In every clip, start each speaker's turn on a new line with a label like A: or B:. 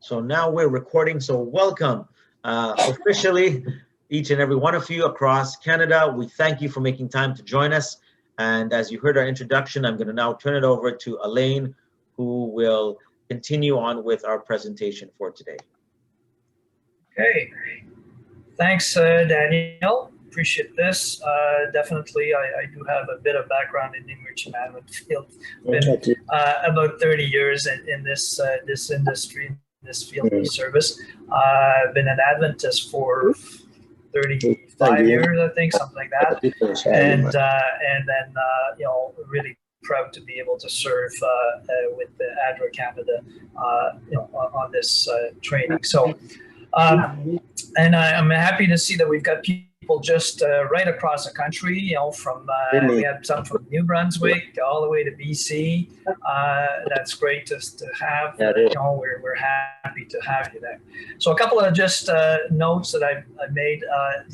A: So now we're recording. So welcome officially, each and every one of you across Canada. We thank you for making time to join us. And as you heard our introduction, I'm going to now turn it over to Elaine, who will continue on with our presentation for today.
B: Okay. Thanks, Daniel. Appreciate this. Definitely, I do have a bit of background in the emergency management field. Been about 30 years in this industry, this field of service. I've been an Adventist for 35 years, I think, something like that. And then, really proud to be able to serve with the ADRA Canada, on this training. So, and I'm happy to see that we've got people just right across the country, from we have some from New Brunswick all the way to BC. That's great to have. We're happy to have you there. So a couple of just notes that I've made.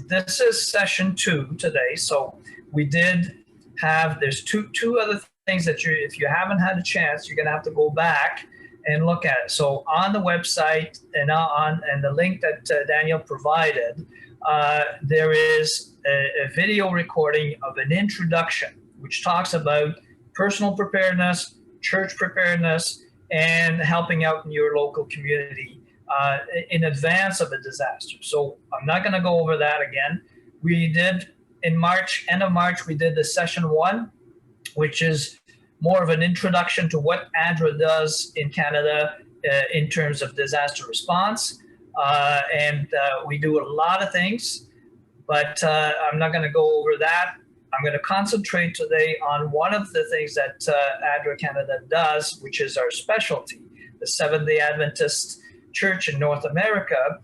B: This is session 2 today. So we did have, there's two other things that if you haven't had a chance, you're going to have to go back and look at it. So on the website and the link that Daniel provided, there is a video recording of an introduction which talks about personal preparedness, church preparedness, and helping out in your local community in advance of a disaster. So I'm not going to go over that again. We did in March, end of March, we did the session 1, which is more of an introduction to what ADRA does in Canada in terms of disaster response. And we do a lot of things, but I'm not going to go over that. I'm going to concentrate today on one of the things that ADRA Canada does, which is our specialty. The Seventh-day Adventist Church in North America,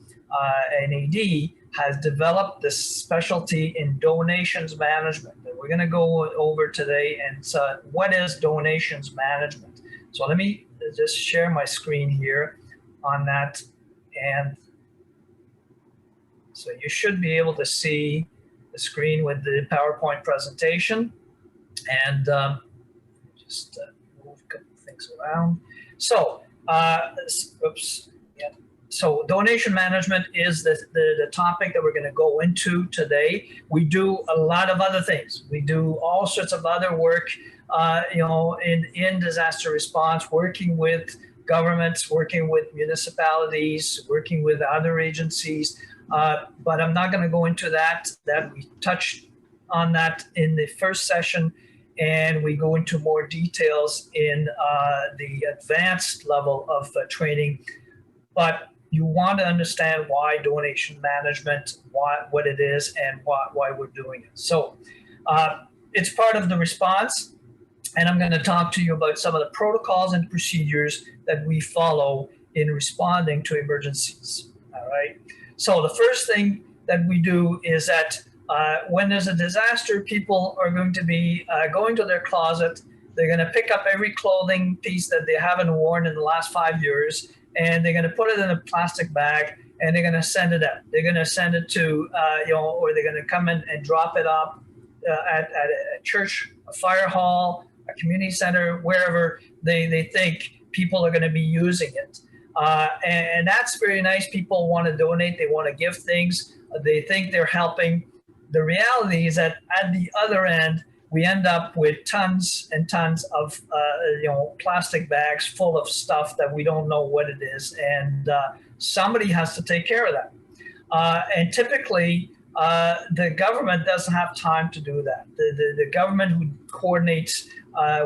B: NAD, has developed this specialty in donations management. And we're going to go over today and what is donations management. So let me just share my screen here on that. And so you should be able to see the screen with the PowerPoint presentation. And just move a couple things around. So, oops. So donation management is the topic that we're going to go into today. We do a lot of other things. We do all sorts of other work, in disaster response, working with governments, working with municipalities, working with other agencies. But I'm not going to go into that. That we touched on that in the first session, and we go into more details in the advanced level of training. But you want to understand why donation management, what it is, and why we're doing it. So it's part of the response, and I'm going to talk to you about some of the protocols and procedures that we follow in responding to emergencies. All right. So the first thing that we do is that when there's a disaster, people are going to be going to their closet. They're going to pick up every clothing piece that they haven't worn in the last 5 years, and they're going to put it in a plastic bag, and they're going to send it out. They're going to send it to, or they're going to come in and drop it off at a church, a fire hall, a community center, wherever they think people are going to be using it. And that's very nice. People want to donate. They want to give things. They think they're helping. The reality is that at the other end, we end up with tons and tons of plastic bags full of stuff that we don't know what it is, and somebody has to take care of that. And typically, the government doesn't have time to do that. The government who coordinates,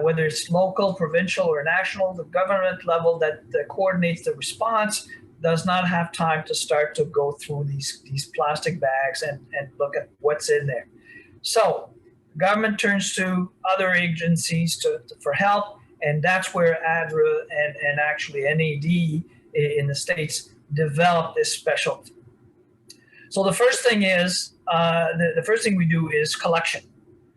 B: whether it's local, provincial, or national, the government level that coordinates the response does not have time to start to go through these plastic bags and look at what's in there. So government turns to other agencies for help, and that's where ADRA and actually NAD in the States developed this specialty. So the first thing is, the first thing we do is collection.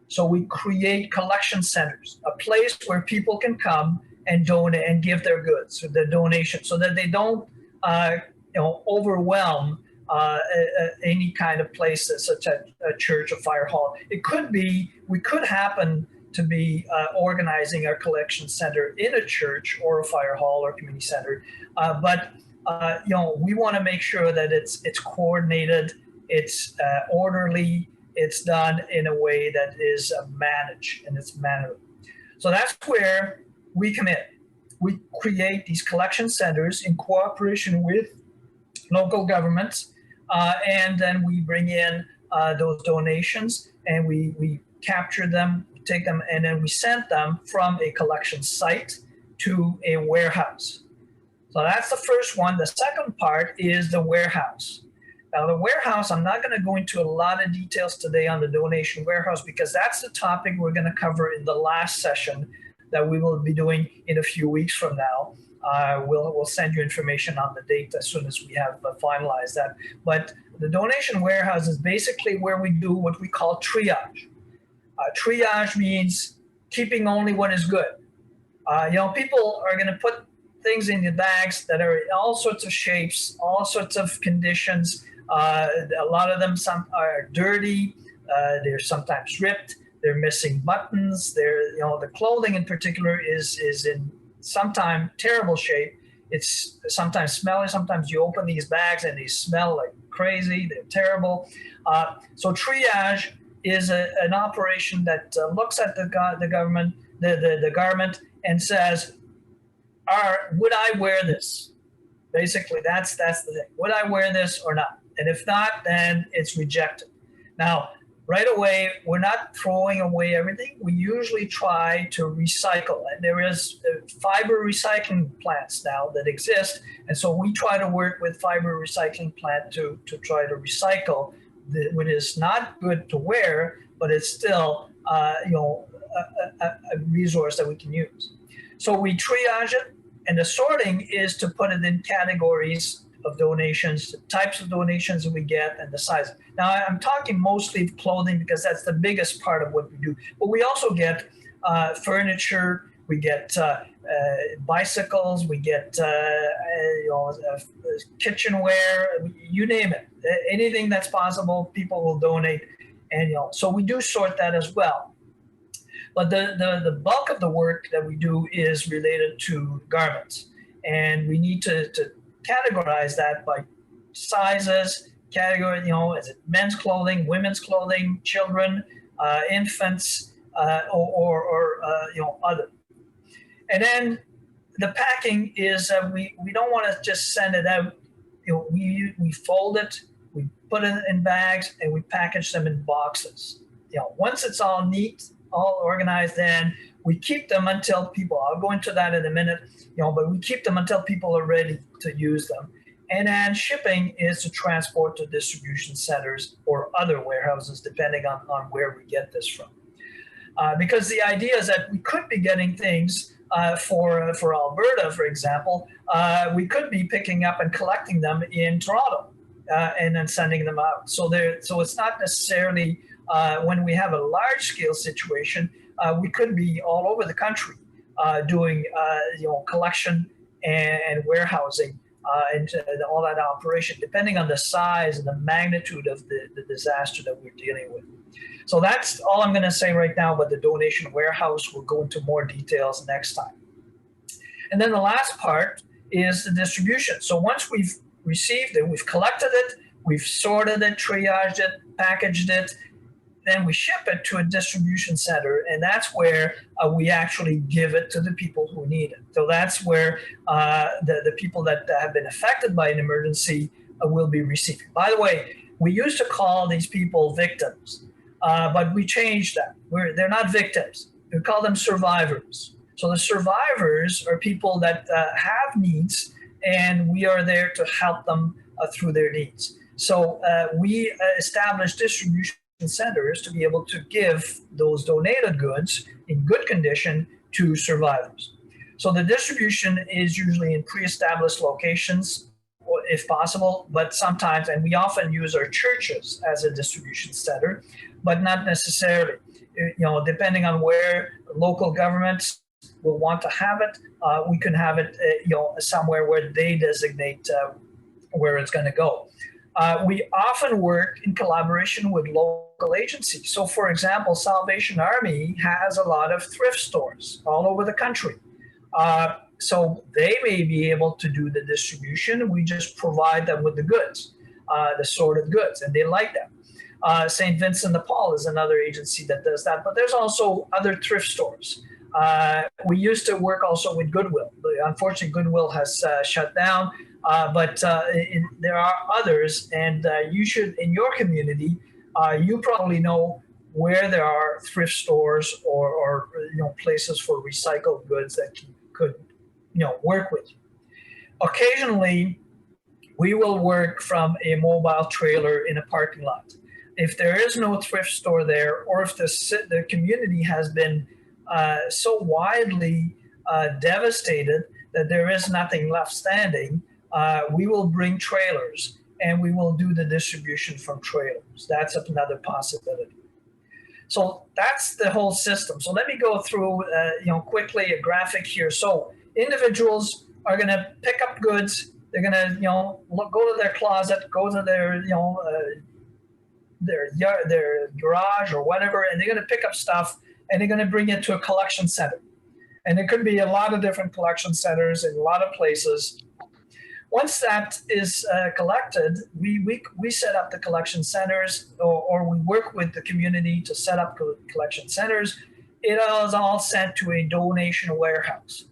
B: So we create collection centers, a place where people can come and donate and give their goods, the donation, so that they don't overwhelm any kind of place such as a church or fire hall. It could be, we could happen to be organizing our collection center in a church or a fire hall or community center, but we want to make sure that it's coordinated, it's orderly, it's done in a way that is managed and it's manageable. So that's where we come in. We create these collection centers in cooperation with local governments, and then we bring in those donations, and we capture them, take them, and then we send them from a collection site to a warehouse. So that's the first one. The second part is the warehouse. Now the warehouse, I'm not going to go into a lot of details today on the donation warehouse because that's the topic we're going to cover in the last session that we will be doing in a few weeks from now. We'll send you information on the date as soon as we have finalized that. But the donation warehouse is basically where we do what we call triage. Triage means keeping only what is good. People are going to put things in the bags that are in all sorts of shapes, all sorts of conditions. A lot of them some are dirty. They're sometimes ripped. They're missing buttons. The clothing in particular is in sometimes terrible shape. It's sometimes smelly. Sometimes you open these bags and they smell like crazy. They're terrible. So triage is an operation that looks at the government, the garment, and says, would I wear this? Basically, that's the thing. Would I wear this or not? And if not, then it's rejected. Now, right away, we're not throwing away everything. We usually try to recycle. And there is fiber recycling plants now that exist. And so we try to work with fiber recycling plant to try to recycle what is not good to wear, but it's still a resource that we can use. So we triage it, and the sorting is to put it in categories of donations, the types of donations that we get, and the size. Now, I'm talking mostly of clothing because that's the biggest part of what we do. But we also get furniture, we get bicycles, we get kitchenware, you name it. Anything that's possible, people will donate, and so we do sort that as well. But the bulk of the work that we do is related to garments, and we need to categorize that by sizes, category, is it men's clothing, women's clothing, children, infants, or other. And then the packing is we don't want to just send it out. We fold it, we put it in bags, and we package them in boxes. Once it's all neat, all organized, then we keep them until people, I'll go into that in a minute, but we keep them until people are ready to use them. And then shipping is to transport to distribution centers or other warehouses, depending on where we get this from. Because the idea is that we could be getting things for Alberta, for example, we could be picking up and collecting them in Toronto and then sending them out. So it's not necessarily when we have a large-scale situation, we could be all over the country doing collection and warehousing and all that operation, depending on the size and the magnitude of the disaster that we're dealing with. So that's all I'm going to say right now about the donation warehouse. We'll go into more details next time. And then the last part is the distribution. So once we've received it, we've collected it, we've sorted it, triaged it, packaged it, then we ship it to a distribution center, and that's where we actually give it to the people who need it. So that's where the people that have been affected by an emergency will be receiving. By the way, we used to call these people victims, but we changed that. They're not victims. We call them survivors. So the survivors are people that have needs, and we are there to help them through their needs. So we established distribution centers to be able to give those donated goods in good condition to survivors. So the distribution is usually in pre-established locations, if possible, but sometimes, and we often use our churches as a distribution center, but not necessarily. Depending on where local governments will want to have it, we can have it, somewhere where they designate where it's going to go. We often work in collaboration with local agencies. So, for example, Salvation Army has a lot of thrift stores all over the country. So they may be able to do the distribution. We just provide them with the goods, the sorted goods, and they like that. St. Vincent de Paul is another agency that does that, but there's also other thrift stores. We used to work also with Goodwill. Unfortunately, Goodwill has shut down, but there are others, and you should, in your community, you probably know where there are thrift stores or places for recycled goods that could work with you. Occasionally, we will work from a mobile trailer in a parking lot. If there is no thrift store there, or if the community has been so widely devastated that there is nothing left standing, we will bring trailers and we will do the distribution from trailers. That's another possibility. So that's the whole system. So let me go through, quickly a graphic here. So individuals are going to pick up goods. They're going to, go to their closet, go to their, their garage or whatever, and they're going to pick up stuff and they're going to bring it to a collection center. And there could be a lot of different collection centers in a lot of places. Once that is collected, we set up the collection centers, or we work with the community to set up collection centers. It is all sent to a donation warehouse.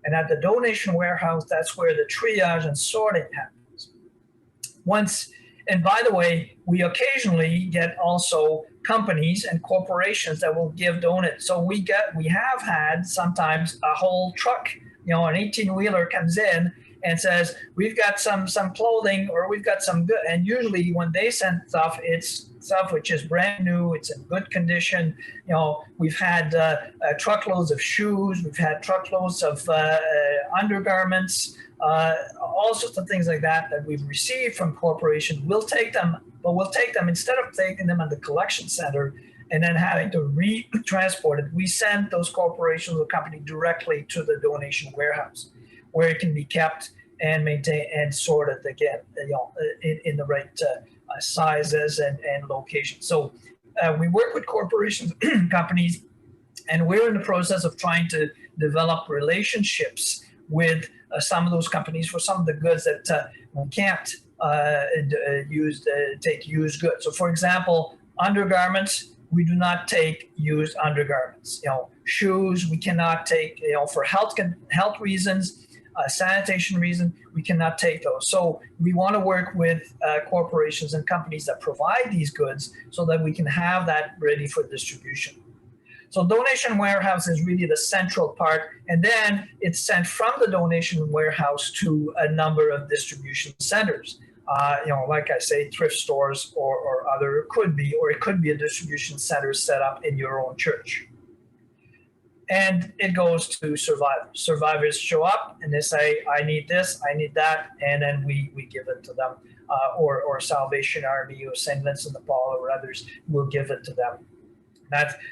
B: And at the donation warehouse, that's where the triage and sorting happens. And by the way, we occasionally get also companies and corporations that will give donuts. So we have had sometimes a whole truck, an 18-wheeler comes in and says, we've got some clothing, or we've got some good. And usually when they send stuff, it's stuff which is brand new, it's in good condition. We've had truckloads of shoes, we've had truckloads of undergarments, all sorts of things like that we've received from corporations. We'll take them, but we'll take them, instead of taking them at the collection center and then having to re-transport it, we send those corporations or company directly to the donation warehouse, where it can be kept and maintained and sorted again, in the right sizes and locations. So we work with corporations, companies, and we're in the process of trying to develop relationships with some of those companies for some of the goods that we can't take used goods. So for example, undergarments, we do not take used undergarments. Shoes, we cannot take, for health reasons, sanitation reason, we cannot take those. So we want to work with corporations and companies that provide these goods so that we can have that ready for distribution. So donation warehouse is really the central part, and then it's sent from the donation warehouse to a number of distribution centers. Like I say, thrift stores or other, it could be a distribution center set up in your own church. And it goes to survivors. Survivors show up and they say, I need this, I need that, and then we give it to them. Or Salvation Army or St. Vincent de Paul or others will give it to them.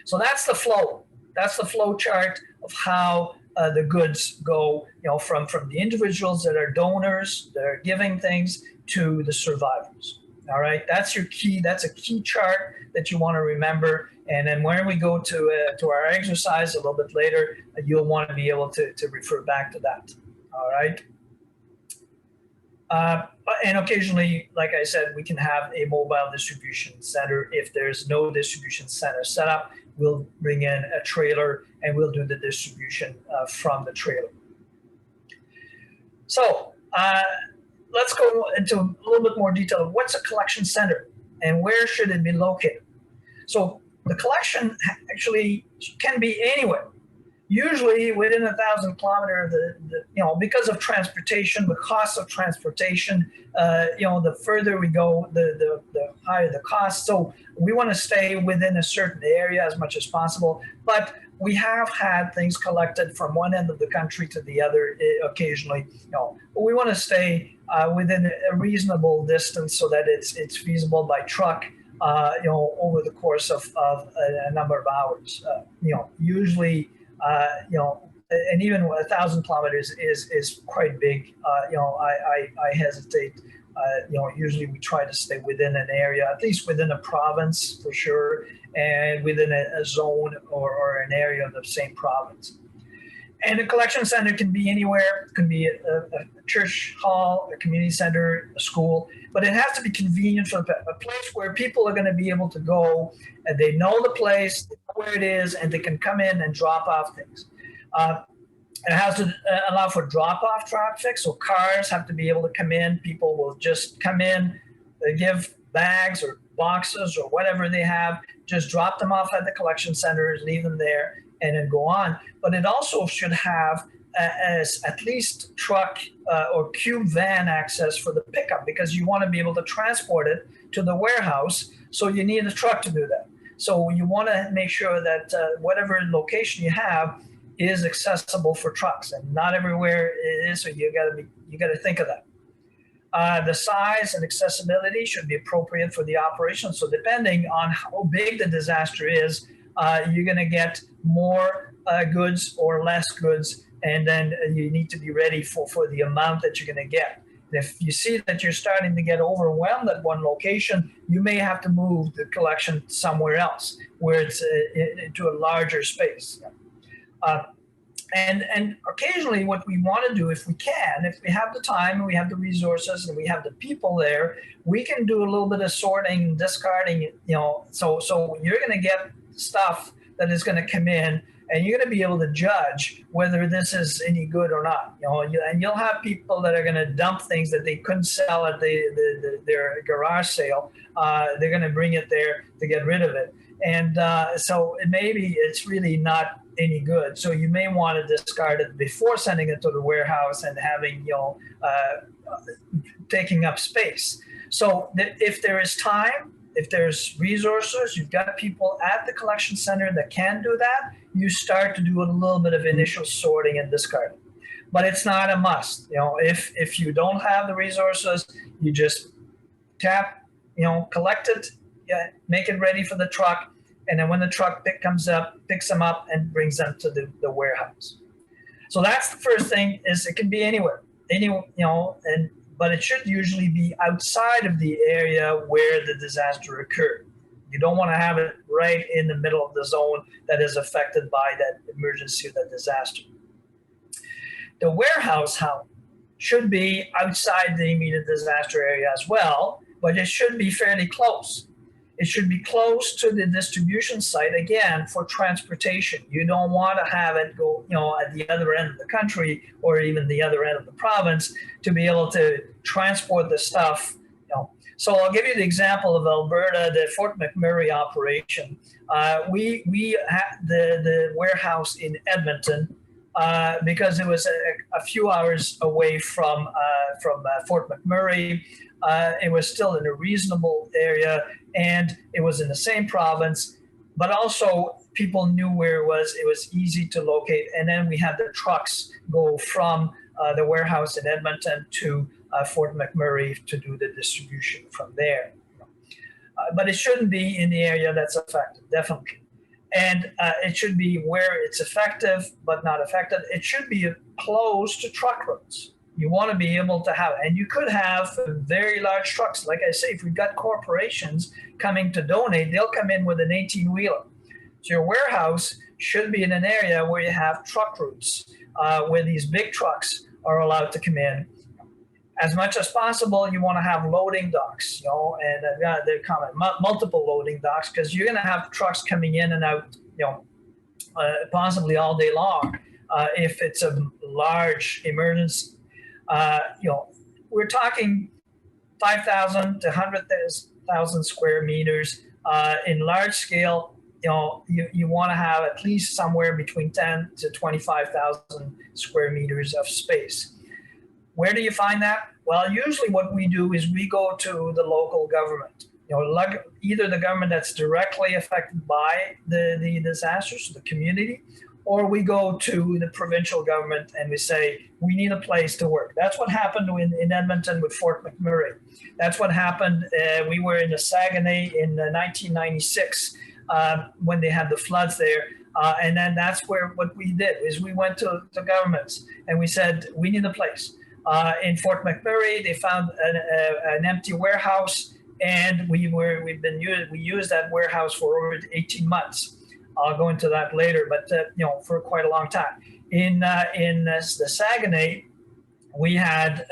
B: So that's the flow. That's the flow chart of how the goods go, from the individuals that are donors, that are giving things, to the survivors. All right, that's your key. That's a key chart that you want to remember. And then when we go to our exercise a little bit later, you'll want to be able to refer back to that. All right. And occasionally, like I said, we can have a mobile distribution center. If there's no distribution center set up, we'll bring in a trailer and we'll do the distribution from the trailer. So let's go into a little bit more detail of what's a collection center and where should it be located. So the collection actually can be anywhere. Usually within 1,000 kilometers, because of transportation, the cost of transportation, the further we go, the higher the cost. So we want to stay within a certain area as much as possible. But we have had things collected from one end of the country to the other occasionally. But we want to stay within a reasonable distance so that it's feasible by truck. Over the course of a number of hours. Usually. And even 1,000 kilometers is quite big. I hesitate. Usually we try to stay within an area, at least within a province for sure, and within a zone or an area of the same province. And a collection center can be anywhere. It can be a church hall, a community center, a school, but it has to be convenient for a place where people are going to be able to go and they know the place, they know where it is, and they can come in and drop off things. It has to allow for drop-off traffic, so cars have to be able to come in. People will just come in, they give bags or boxes or whatever they have, just drop them off at the collection centers, leave them there, and then go on. But it also should have as at least truck or cube van access for the pickup, because you want to be able to transport it to the warehouse, so you need a truck to do that. So you want to make sure that whatever location you have is accessible for trucks, and not everywhere it is, so you got to think of that. The size and accessibility should be appropriate for the operation. So depending on how big the disaster is, you're going to get more goods or less goods, and then you need to be ready for the amount that you're going to get. If you see that you're starting to get overwhelmed at one location, you may have to move the collection somewhere else where it's into a larger space. And occasionally what we want to do, if we can, if we have the time and we have the resources and we have the people there, we can do a little bit of sorting, discarding, so you're going to get stuff that is going to come in, and you're going to be able to judge whether this is any good or not. And you'll have people that are going to dump things that they couldn't sell at their garage sale. They're going to bring it there to get rid of it. And so maybe it's really not any good. So you may want to discard it before sending it to the warehouse and having, taking up space. So if there is time, if there's resources, you've got people at the collection center that can do that, you start to do a little bit of initial sorting and discarding. But it's not a must. If you don't have the resources, you just tap, collect it, make it ready for the truck, and then when the truck picks them up and brings them to the warehouse. So that's the first thing, is it can be anywhere, but it should usually be outside of the area where the disaster occurred. You don't want to have it right in the middle of the zone that is affected by that emergency or that disaster. The warehouse, should be outside the immediate disaster area as well, but it should be fairly close. It should be close to the distribution site, again, for transportation. You don't want to have it go, at the other end of the country or even the other end of the province to be able to transport the stuff. So I'll give you the example of Alberta, the Fort McMurray operation. We had the warehouse in Edmonton because it was a few hours away from Fort McMurray. It was still in a reasonable area, and it was in the same province, but also people knew where it was. It was easy to locate. And then we had the trucks go from the warehouse in Edmonton to Fort McMurray to do the distribution from there. But it shouldn't be in the area that's affected, definitely. And it should be where it's effective, but not affected. It should be close to truck routes. You want to be able to have, and you could have very large trucks. Like I say, if we've got corporations coming to donate, they'll come in with an 18-wheeler. So your warehouse should be in an area where you have truck routes, where these big trucks are allowed to come in. As much as possible, you want to have loading docks, and they're common, multiple loading docks, because you're going to have trucks coming in and out, possibly all day long, if it's a large emergency. We're talking 5,000 to 100,000 square meters. In large scale, you want to have at least somewhere between 10 to 25,000 square meters of space. Where do you find that? Well, usually what we do is we go to the local government. Either the government that's directly affected by the disasters, the community, or we go to the provincial government and we say, we need a place to work. That's what happened in Edmonton with Fort McMurray. That's what happened. We were in the Saguenay in 1996 when they had the floods there. And then that's what we did, is we went to governments and we said, we need a place. In Fort McMurray, they found an empty warehouse, and we used that warehouse for over 18 months. I'll go into that later, but for quite a long time. the Saguenay, we had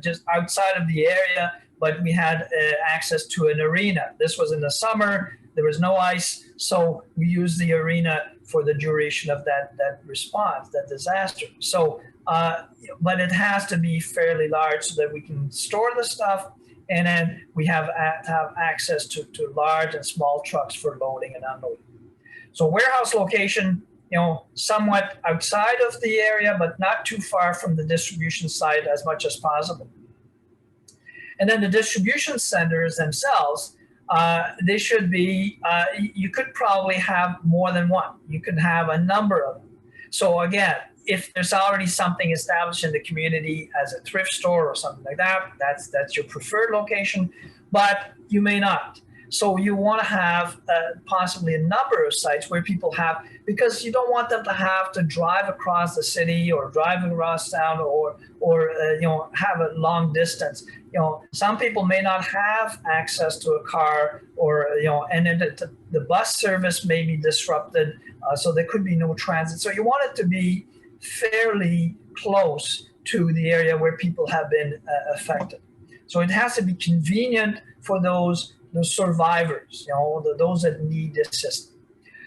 B: just outside of the area, but we had access to an arena. This was in the summer. There was no ice, so we used the arena for the duration of that response, that disaster. So, but it has to be fairly large so that we can store the stuff, and then we have access to large and small trucks for loading and unloading. So warehouse location, somewhat outside of the area, but not too far from the distribution site as much as possible. And then the distribution centers themselves, they should be, you could probably have more than one. You could have a number of them. So again, if there's already something established in the community as a thrift store or something like that, that's your preferred location, but you may not. So you want to have possibly a number of sites where people have, because you don't want them to have to drive across the city or drive across town or have a long distance. Some people may not have access to a car, or and then the bus service may be disrupted, so there could be no transit. So you want it to be fairly close to the area where people have been affected. So it has to be convenient for those survivors, those that need assistance.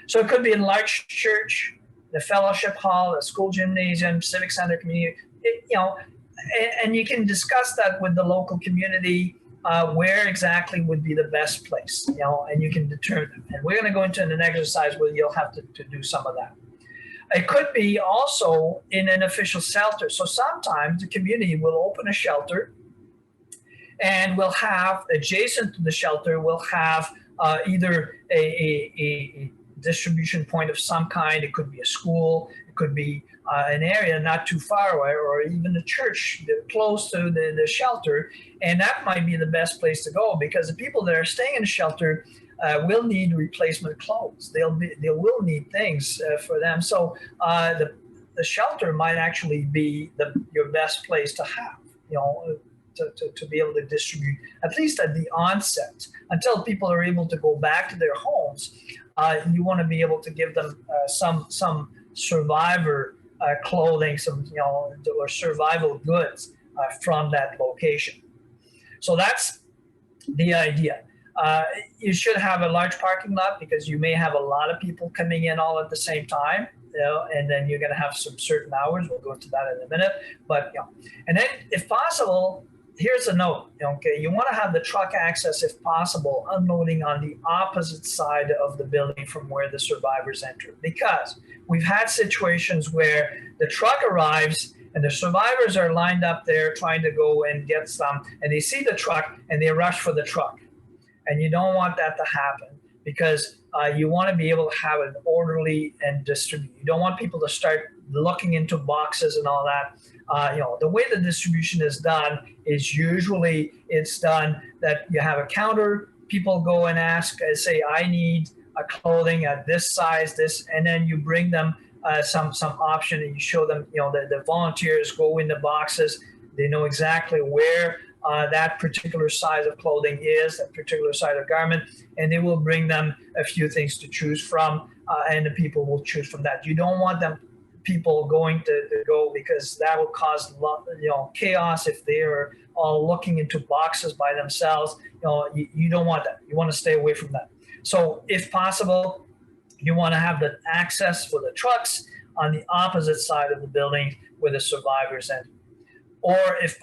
B: So it could be a large church, the fellowship hall, a school gymnasium, civic center, community, and you can discuss that with the local community, where exactly would be the best place, and you can determine. And we're going to go into an exercise where you'll have to do some of that. It could be also in an official shelter. So sometimes the community will open a shelter, and we'll have, adjacent to the shelter, we'll have either a distribution point of some kind. It could be a school, it could be an area not too far away, or even a church close to the shelter. And that might be the best place to go, because the people that are staying in the shelter will need replacement clothes. They will need things for them. So the shelter might actually be your best place to have, to be able to distribute, at least at the onset, until people are able to go back to their homes. You want to be able to give them some survivor clothing, or survival goods from that location. So that's the idea. You should have a large parking lot, because you may have a lot of people coming in all at the same time, and then you're going to have some certain hours. We'll go into that in a minute. But and then if possible, here's a note. Okay, you want to have the truck access, if possible, unloading on the opposite side of the building from where the survivors enter, because we've had situations where the truck arrives and the survivors are lined up there trying to go and get some, and they see the truck and they rush for the truck. And you don't want that to happen, because you want to be able to have an orderly and distribute. You don't want people to start looking into boxes and all that. The way the distribution is done is usually it's done that you have a counter, people go and ask, say, I need a clothing at this size, this, and then you bring them some option, and you show them, the volunteers go in the boxes, they know exactly where that particular size of clothing is, that particular size of garment, and they will bring them a few things to choose from, and the people will choose from that. You don't want people going to go, because that will cause chaos if they are all looking into boxes by themselves. You don't want that. You want to stay away from that. So if possible, you want to have the access for the trucks on the opposite side of the building where the survivors enter. Or if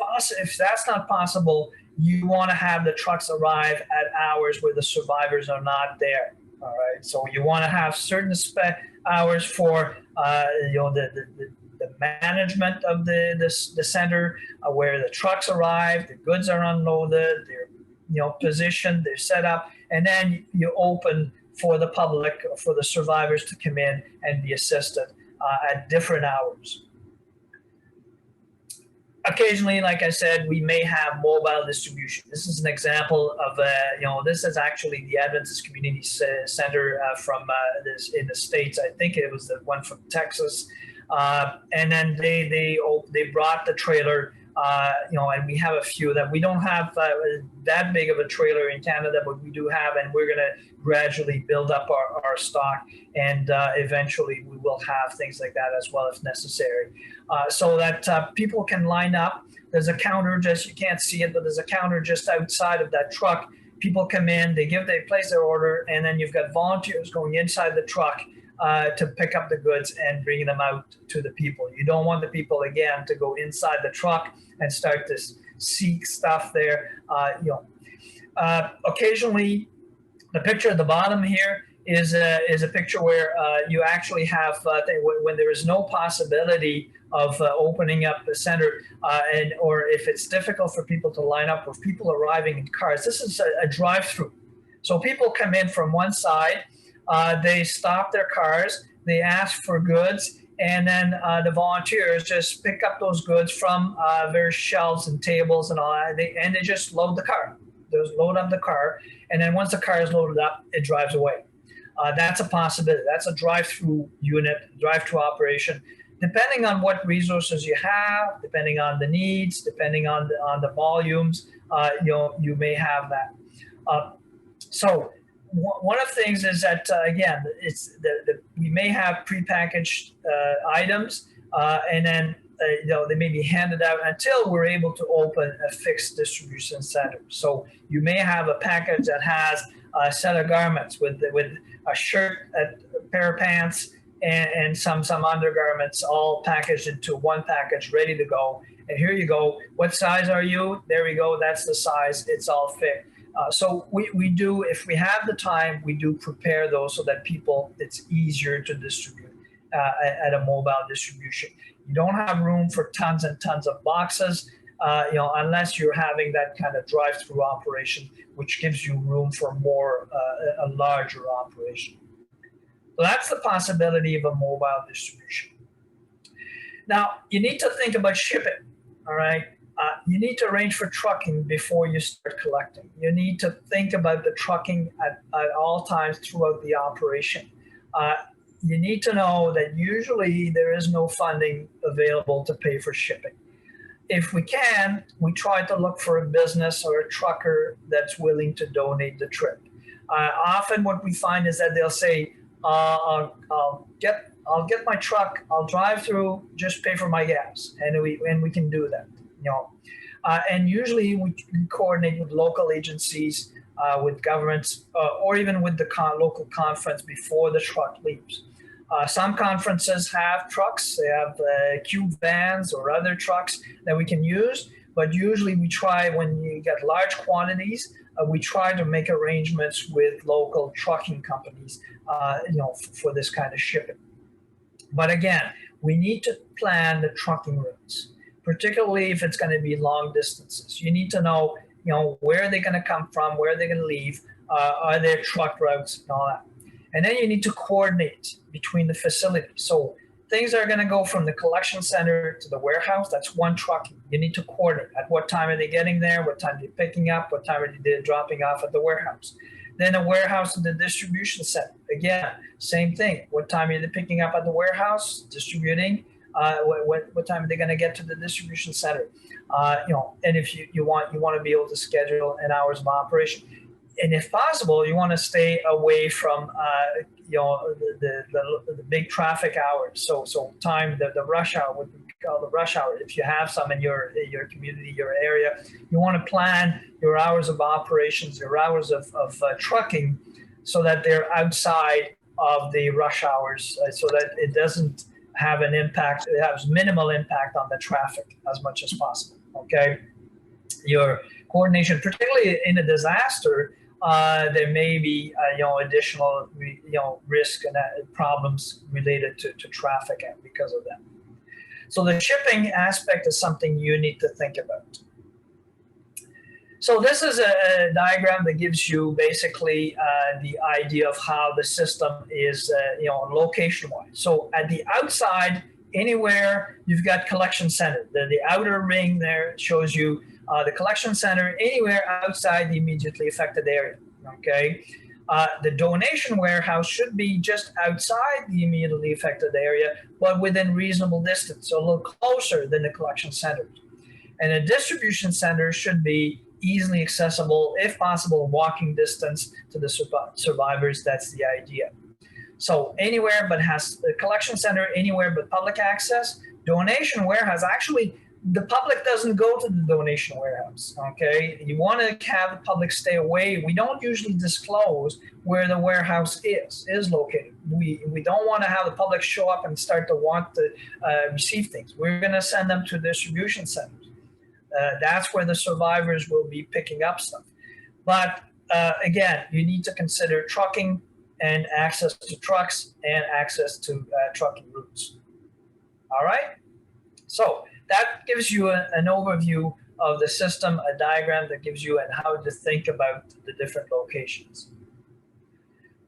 B: that's not possible, you want to have the trucks arrive at hours where the survivors are not there. All right. So you want to have certain hours for the management of the center, where the trucks arrive, the goods are unloaded, they're positioned, they're set up, and then you open for the public, for the survivors to come in and be assisted at different hours. Occasionally, like I said, we may have mobile distribution. This is an example of, this is actually the Adventist Community Center from this in the States. I think it was the one from Texas. And then they brought the trailer And we have a few of them. We don't have that big of a trailer in Canada, but we do have, and we're going to gradually build up our stock, and eventually we will have things like that as well if necessary, so that people can line up. There's a counter, just, you can't see it, but there's a counter just outside of that truck. People come in, they place their order, and then you've got volunteers going inside the truck to pick up the goods and bringing them out to the people. You don't want the people, again, to go inside the truck and start to seek stuff there. Occasionally, the picture at the bottom here is a picture where you actually have, when there is no possibility of opening up the center, or if it's difficult for people to line up, or people arriving in cars. This is a drive-through. So people come in from one side, they stop their cars, they ask for goods, and then the volunteers just pick up those goods from various shelves and tables and all that, and they just load the car. They just load up the car, and then once the car is loaded up, it drives away. That's a possibility. That's a drive-through unit, drive-through operation. Depending on what resources you have, depending on the needs, depending on the volumes, you may have that. So one of the things is that, again, it's we may have prepackaged items, and then they may be handed out until we're able to open a fixed distribution center. So you may have a package that has a set of garments with a shirt, a pair of pants, and some undergarments, all packaged into one package, ready to go. And here you go. What size are you? There we go. That's the size. It's all fit. So we do, if we have the time, we do prepare those so that it's easier to distribute at a mobile distribution. You don't have room for tons and tons of boxes, unless you're having that kind of drive-through operation, which gives you room for a larger operation. So that's the possibility of a mobile distribution. Now, you need to think about shipping, all right? You need to arrange for trucking before you start collecting. You need to think about the trucking at all times throughout the operation. You need to know that usually there is no funding available to pay for shipping. If we can, we try to look for a business or a trucker that's willing to donate the trip. Often what we find is that they'll say, I'll get my truck, I'll drive through, just pay for my gas, and we can do that. And usually we coordinate with local agencies, with governments, or even with the local conference before the truck leaves. Some conferences have trucks, they have cube vans or other trucks that we can use, but usually we try, when you get large quantities, we try to make arrangements with local trucking companies, for this kind of shipping. But again, we need to plan the trucking routes, particularly if it's going to be long distances. You need to know, where are they going to come from, where are they going to leave, are there truck routes and all that. And then you need to coordinate between the facilities. So things are going to go from the collection center to the warehouse. That's one trucking. You need to coordinate. At what time are they getting there? What time are they picking up? What time are they dropping off at the warehouse? Then a warehouse to the distribution center. Again, same thing. What time are they picking up at the warehouse, distributing? What time are they going to get to the distribution center? And if you want to be able to schedule an hours of operation. And if possible, you want to stay away from the big traffic hours. So time, the rush hour, what we call the rush hour. If you have some in your community, your area, you want to plan your hours of operations, your hours of trucking, so that they're outside of the rush hours, so that it doesn't have an impact. It has minimal impact on the traffic as much as possible. Okay, your coordination, particularly in a disaster. There may be additional risk and problems related to traffic because of that. So the shipping aspect is something you need to think about. So this is a diagram that gives you basically the idea of how the system is location-wise. So at the outside, anywhere you've got collection center. The outer ring there shows you the collection center anywhere outside the immediately affected area, okay? The donation warehouse should be just outside the immediately affected area, but within reasonable distance, so a little closer than the collection center. And a distribution center should be easily accessible, if possible, walking distance to the survivors. That's the idea. So anywhere but has a collection center, anywhere but public access. Donation warehouse, actually, the public doesn't go to the donation warehouse, okay? You want to have the public stay away. We don't usually disclose where the warehouse is located. We don't want to have the public show up and start to want to receive things. We're going to send them to distribution centers. That's where the survivors will be picking up stuff. But again, you need to consider trucking and access to trucks and access to trucking routes. All right? So that gives you an overview of the system, a diagram that gives you how to think about the different locations.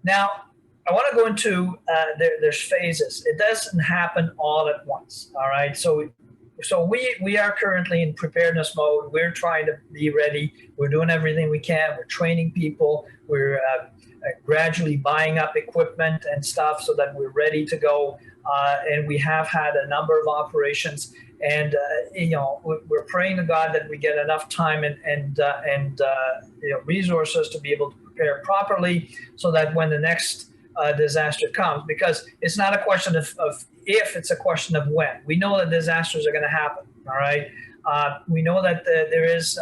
B: Now, I want to go into, there's phases. It doesn't happen all at once, all right? So we are currently in preparedness mode. We're trying to be ready. We're doing everything we can. We're training people. We're gradually buying up equipment and stuff so that we're ready to go. And we have had a number of operations. And we're praying to God that we get enough time and resources to be able to prepare properly, so that when the next disaster comes, because it's not a question of if, it's a question of when. We know that disasters are going to happen. All right, we know that there is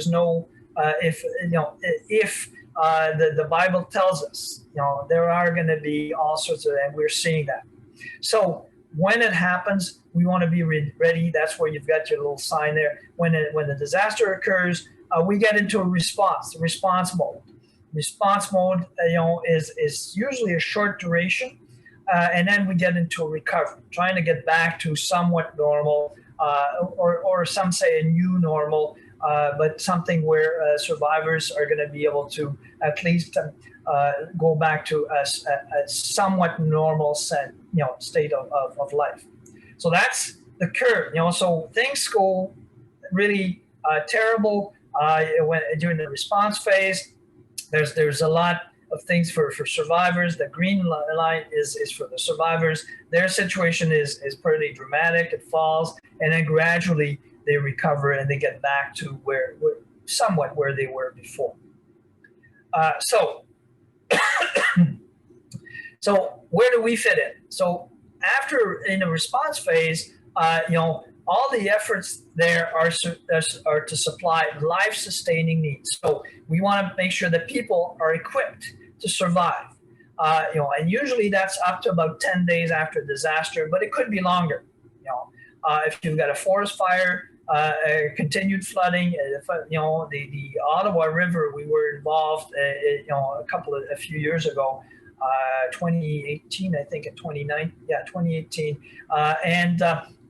B: no if the Bible tells us, there are going to be all sorts of, and we're seeing that. So when it happens, we want to be ready. That's where you've got your little sign there. When the disaster occurs, we get into a response mode. Response mode, is usually a short duration, and then we get into a recovery, trying to get back to somewhat normal, or some say a new normal, but something where survivors are going to be able to at least go back to a somewhat normal state of life. So that's the curve. So things go really terrible during the response phase. There's a lot of things for survivors. The green line is for the survivors. Their situation is pretty dramatic. It falls, and then gradually they recover and they get back to somewhat where they were before. So where do we fit in? So after in the response phase, all the efforts there are to supply life-sustaining needs. So we want to make sure that people are equipped to survive. And usually that's up to about 10 days after disaster, but it could be longer. If you've got a forest fire, continued flooding, the Ottawa River, we were involved, a few years ago, 2018, I think, in 2018, and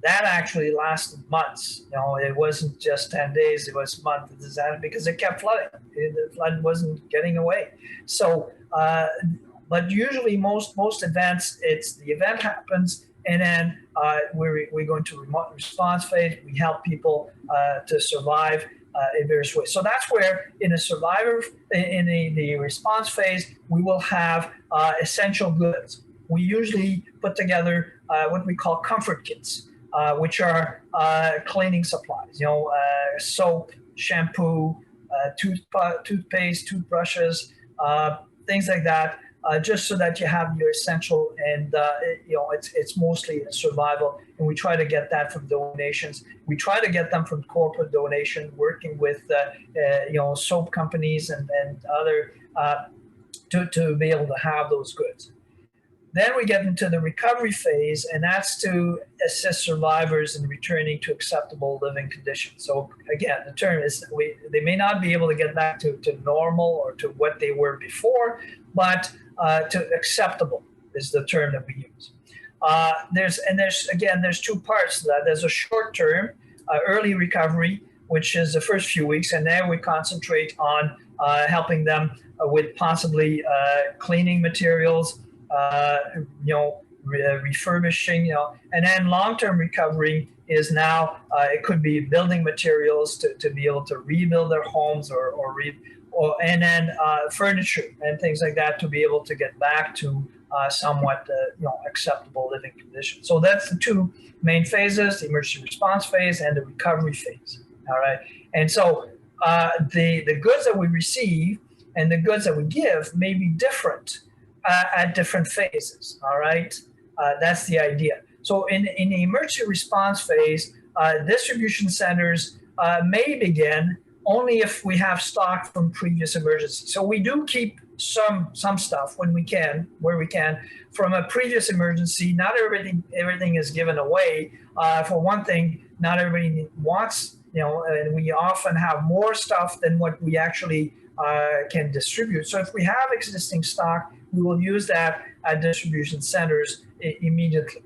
B: that actually lasted months. It wasn't just 10 days; it was months of disaster because it kept flooding. The flood wasn't getting away. So, but usually most events, the event happens, and then we go into remote response phase. We help people to survive in various ways. So that's where in the response phase, we will have essential goods. We usually put together what we call comfort kits, which are cleaning supplies, soap, shampoo, toothpaste, toothbrushes, things like that, just so that you have your essential, and it's mostly survival. And we try to get that from donations. We try to get them from corporate donation, working with soap companies and other to be able to have those goods. Then we get into the recovery phase, and that's to assist survivors in returning to acceptable living conditions. So again, the term is they may not be able to get back to normal or to what they were before, but to acceptable is the term that we use. There's two parts to that. There's a short term, early recovery, which is the first few weeks, and there we concentrate on helping them with possibly cleaning materials, refurbishing, and then long-term recovery is now it could be building materials to be able to rebuild their homes and then furniture and things like that to be able to get back to somewhat acceptable living conditions. So that's the two main phases: the emergency response phase and the recovery phase. All right. And so the goods that we receive and the goods that we give may be different at different phases. All right. That's the idea. So in the emergency response phase, distribution centers may begin only if we have stock from previous emergencies. So we do keep some stuff when we can, where we can, from a previous emergency. Not everything is given away. For one thing, not everybody wants, and we often have more stuff than what we actually can distribute. So if we have existing stock, we will use that at distribution centers immediately.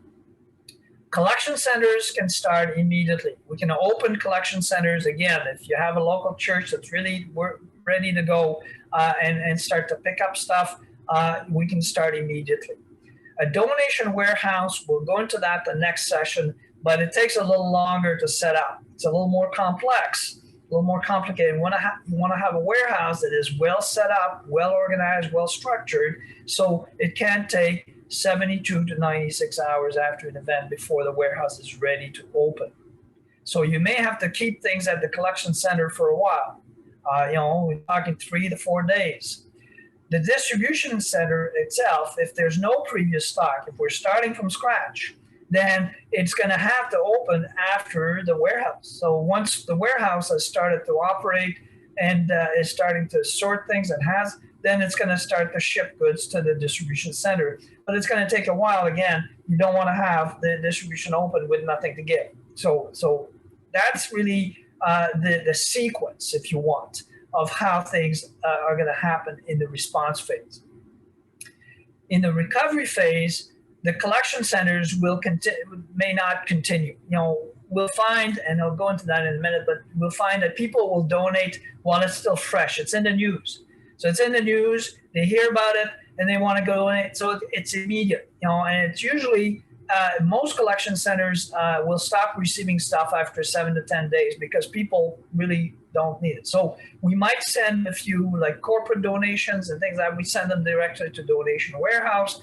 B: Collection centers can start immediately. We can open collection centers again. If you have a local church that's really ready to go and start to pick up stuff, we can start immediately. A donation warehouse, we'll go into that the next session, but it takes a little longer to set up. It's a little more complex, a little more complicated. You want to have a warehouse that is well set up, well organized, well structured, so it can take 72 to 96 hours after an event before the warehouse is ready to open. So you may have to keep things at the collection center for a while. We're talking 3 to 4 days. The distribution center itself, if there's no previous stock, if we're starting from scratch, then it's going to have to open after the warehouse. So once the warehouse has started to operate and is starting to sort things and then it's going to start to ship goods to the distribution center. But it's going to take a while. Again, you don't want to have the distribution open with nothing to give. So that's really the sequence, if you want, of how things are going to happen in the response phase. In the recovery phase, the collection centers may not continue. We'll find, and I'll go into that in a minute, but we'll find that people will donate while it's still fresh. It's in the news. So it's in the news, they hear about it, and they want to go donate. So it's immediate, and it's usually, most collection centers will stop receiving stuff after 7 to 10 days because people really don't need it. So we might send a few like corporate donations and things like that. We send them directly to donation warehouse.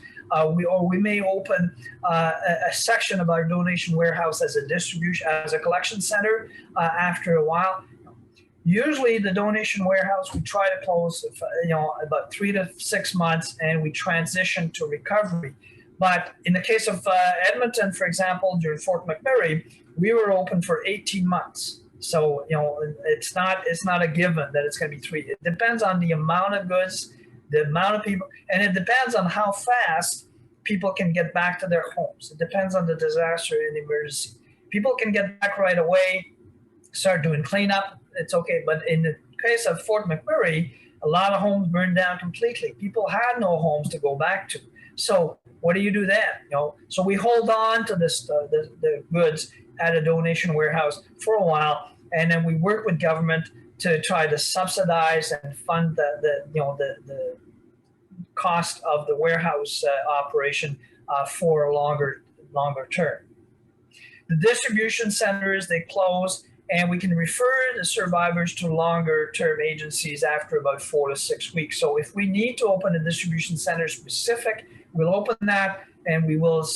B: We may open a section of our donation warehouse as a collection center after a while. Usually the donation warehouse, we try to close, about 3 to 6 months, and we transition to recovery. But in the case of Edmonton, for example, during Fort McMurray, we were open for 18 months. So, it's not a given that it's going to be 3. It depends on the amount of goods, the amount of people, and it depends on how fast people can get back to their homes. It depends on the disaster and emergency. People can get back right away, start doing cleanup. It's okay. But in the case of Fort McMurray, a lot of homes burned down completely. People had no homes to go back to. So what do you do then? So we hold on to the goods at a donation warehouse for a while, and then we work with government to try to subsidize and fund the cost of the warehouse operation for a longer term. The distribution centers, they close, and we can refer the survivors to longer term agencies after about 4 to 6 weeks. So if we need to open a distribution center specific, we'll open that, and we will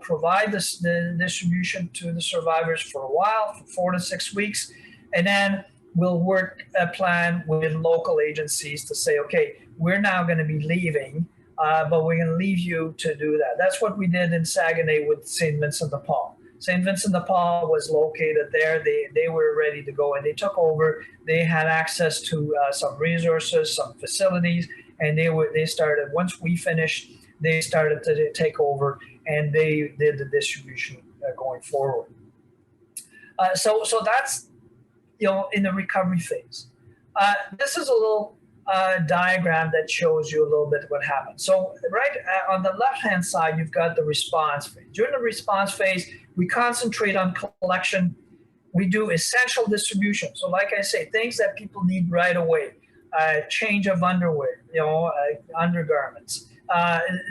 B: provide the distribution to the survivors for a while, for 4 to 6 weeks, and then we'll work a plan with local agencies to say, okay, we're now going to be leaving, but we're going to leave you to do that. That's what we did in Saguenay with St. Vincent de Paul. St. Vincent de Paul was located there. They were ready to go, and they took over. They had access to some resources, some facilities, and they started, once we finished, they started to take over, and they did the distribution going forward. So that's, in the recovery phase. This is a little diagram that shows you a little bit what happened. So right on the left-hand side, you've got the response phase. During the response phase, we concentrate on collection. We do essential distribution. So like I say, things that people need right away. Change of underwear, undergarments.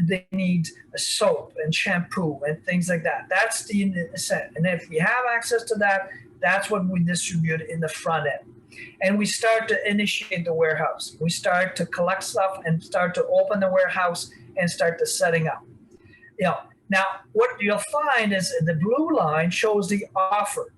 B: They need soap and shampoo and things like that. That's the essential. And if we have access to that, that's what we distribute in the front end. And we start to initiate the warehouse. We start to collect stuff and start to open the warehouse and start to setting up. Now, what you'll find is the blue line shows the offer.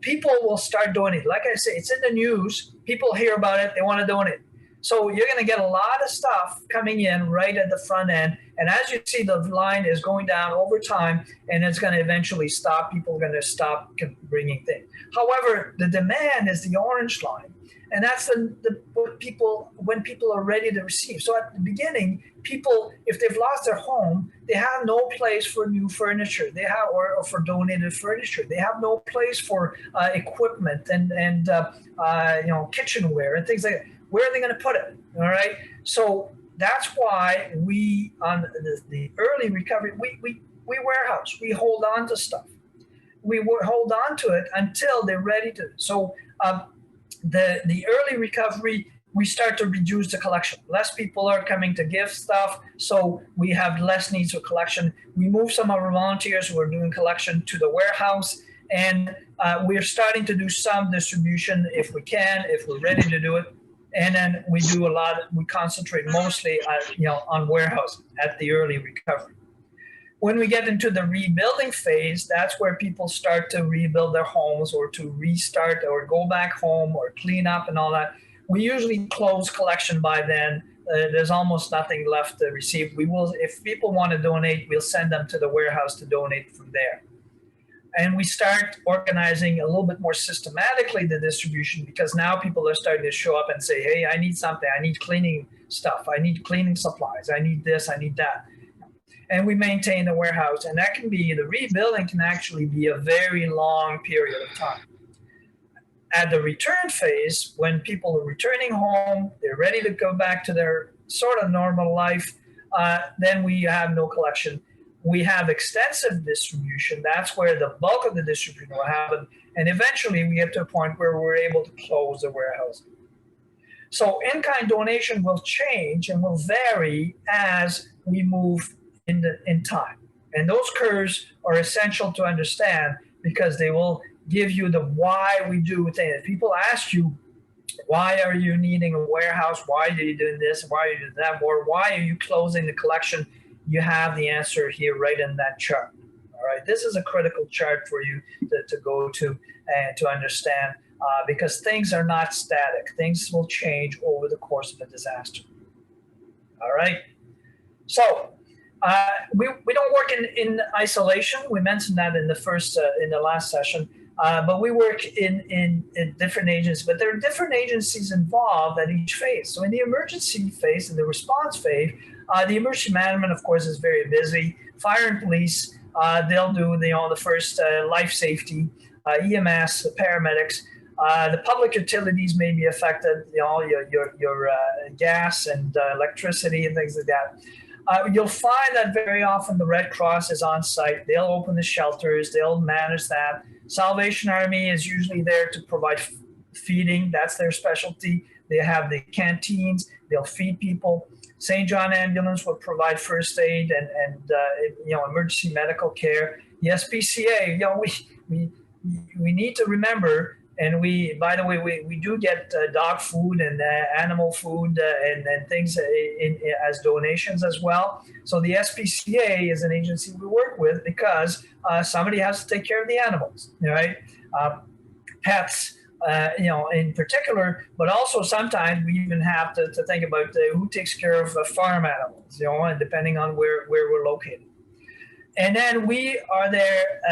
B: people will start donating. Like I say, it's in the news. People hear about it. They want to donate. So you're going to get a lot of stuff coming in right at the front end. And as you see, the line is going down over time, and it's going to eventually stop. People are going to stop bringing things. However, the demand is the orange line. And that's when people are ready to receive. So at the beginning, people, if they've lost their home, they have no place for new furniture. They have, or for donated furniture. They have no place for equipment and kitchenware and things like that. Where are they going to put it? All right. So that's why we, on the early recovery, we warehouse. We hold on to stuff. We hold on to it until they're ready to. So the early recovery, we start to reduce the collection. Less people are coming to give stuff, so we have less needs for collection. We move some of our volunteers who are doing collection to the warehouse, and we're starting to do some distribution if we can, if we're ready to do it. And then we do we concentrate mostly on warehouse at the early recovery. When we get into the rebuilding phase, that's where people start to rebuild their homes or to restart or go back home or clean up and all that. We usually close collection by then. There's almost nothing left to receive. We will, if people want to donate, we'll send them to the warehouse to donate from there. And we start organizing a little bit more systematically the distribution, because now people are starting to show up and say, hey, I need something. I need cleaning stuff. I need cleaning supplies. I need this. I need that. And we maintain the warehouse. And that can be, the rebuilding can actually be a very long period of time. At the return phase, when people are returning home, they're ready to go back to their sort of normal life, then we have no collection. We have extensive distribution. That's where the bulk of the distribution will happen. And eventually we get to a point where we're able to close the warehouse. So in-kind donation will change and will vary as we move in time. And those curves are essential to understand, because they will give you the why we do things. People ask you, why are you needing a warehouse? Why are you doing this? Why are you doing that? Or why are you closing the collection? You have the answer here right in that chart. All right, this is a critical chart for you to go to and to understand, because things are not static. Things will change over the course of a disaster. All right, so we don't work in isolation. We mentioned that in the last session, but we work in different agencies. But there are different agencies involved at each phase. So in the emergency phase, in the response phase, the emergency management, of course, is very busy. Fire and police, they'll do the first life safety, EMS, the paramedics. The public utilities may be affected, your gas and electricity and things like that. You'll find that very often the Red Cross is on site. They'll open the shelters. They'll manage that. Salvation Army is usually there to provide feeding. That's their specialty. They have the canteens. They'll feed people. St. John Ambulance will provide first aid and emergency medical care. The SPCA, we need to remember, and by the way, we do get dog food and animal food and things as donations as well. So the SPCA is an agency we work with, because somebody has to take care of the animals, right? Pets. In particular, but also sometimes we even have to think about who takes care of farm animals, and depending on where we're located. And then we are there,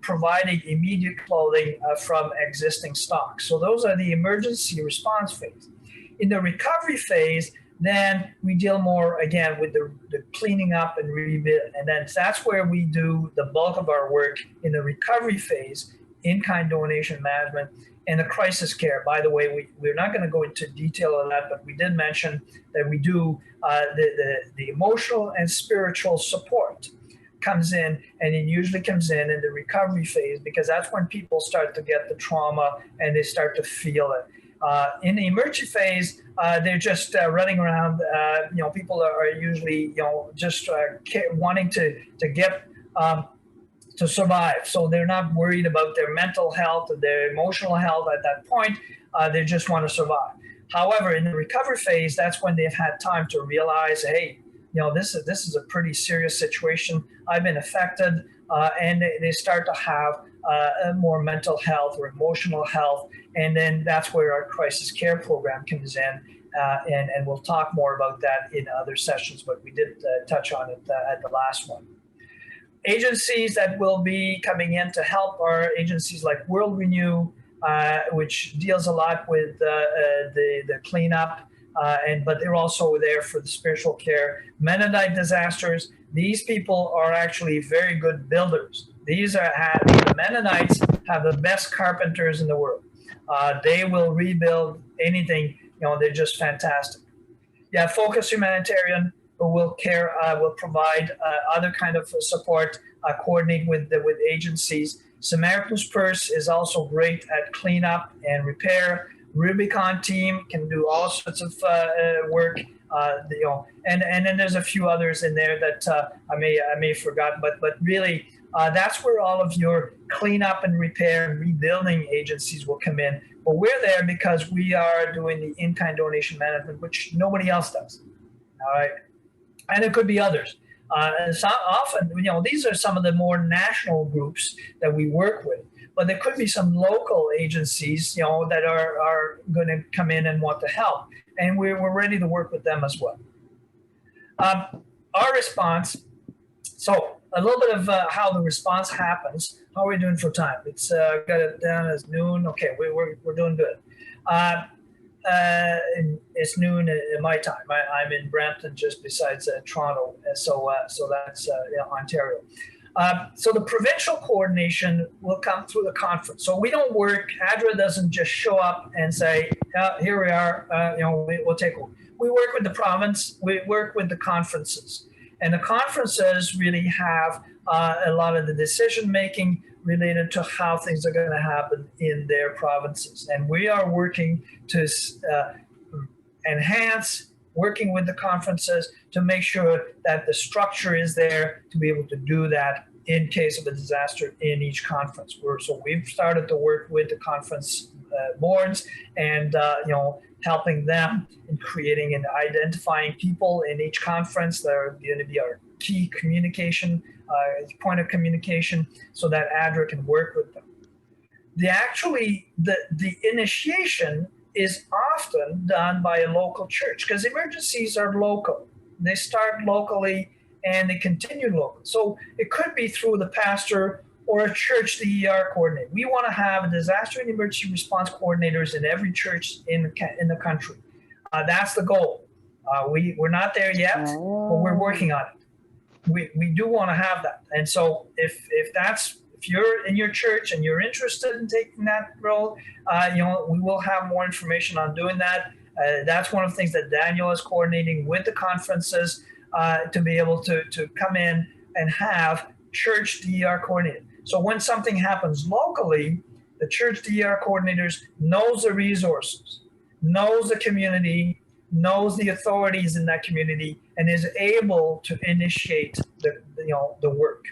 B: providing immediate clothing from existing stock. So those are the emergency response phase. In the recovery phase, then we deal more, again, with the cleaning up and rebuild. And then that's where we do the bulk of our work in the recovery phase, in-kind donation management, and the crisis care. By the way, we're not going to go into detail on that, but we did mention that we do the emotional and spiritual support comes in, and it usually comes in the recovery phase, because that's when people start to get the trauma and they start to feel it. In the emergency phase, they're just running around. People are usually just wanting to get to survive. So they're not worried about their mental health or their emotional health at that point. They just want to survive. However, in the recovery phase, that's when they've had time to realize, hey, this is a pretty serious situation. I've been affected, and they start to have more mental health or emotional health. And then that's where our crisis care program comes in. And we'll talk more about that in other sessions, but we did touch on it at the last one. Agencies that will be coming in to help are agencies like World Renew, which deals a lot with the cleanup, but they're also there for the spiritual care. Mennonite disasters, these people are actually very good builders. The Mennonites have the best carpenters in the world. They will rebuild anything. They're just fantastic. Yeah, Focus Humanitarian will provide other kind of support, coordinate with agencies. Samaritan's Purse is also great at cleanup and repair. Rubicon team can do all sorts of work. And then there's a few others in there that I may have forgotten, but really that's where all of your cleanup and repair and rebuilding agencies will come in. But we're there because we are doing the in-kind donation management, which nobody else does. All right, and it could be others. And so often, these are some of the more national groups that we work with, but there could be some local agencies, that are going to come in and want to help, and we're ready to work with them as well. Our response. So a little bit of how the response happens. How are we doing for time? It's got it down as noon. Okay, we're doing good. It's noon in my time. I'm in Brampton, just besides Toronto, so that's Ontario. So the provincial coordination will come through the conference. So we don't work. ADRA doesn't just show up and say, "Here we are." We'll take over. We work with the province. We work with the conferences, and the conferences really have a lot of the decision making related to how things are going to happen in their provinces. And we are working to enhance working with the conferences to make sure that the structure is there to be able to do that in case of a disaster in each conference. So we've started to work with the conference boards and helping them in creating and identifying people in each conference that are going to be our key communication point of communication, so that ADRA can work with them. The initiation is often done by a local church, because emergencies are local. They start locally and they continue local. So it could be through the pastor or a church DER coordinator. We want to have disaster and emergency response coordinators in every church in the country. That's the goal. We're not there yet, but we're working on it. We do want to have that. And so if you're in your church and you're interested in taking that role, we will have more information on doing that. That's one of the things that Daniel is coordinating with the conferences to be able to come in and have church DER coordinated. So when something happens locally, the church DER coordinators knows the resources, knows the community, knows the authorities in that community, and is able to initiate the work.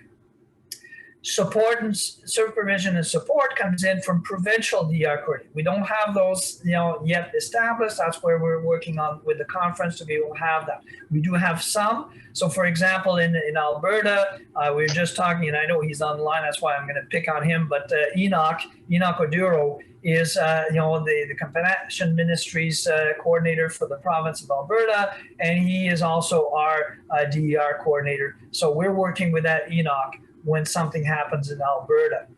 B: Support and supervision and support comes in from provincial DER coordinators. We don't have those yet established. That's where we're working on with the conference to be able to have that. We do have some. So for example, in Alberta, we were just talking, and I know he's on the line, that's why I'm going to pick on him, but Enoch Oduro is the Compassion Ministries coordinator for the province of Alberta, and he is also our DER coordinator. So we're working with that Enoch when something happens in Alberta.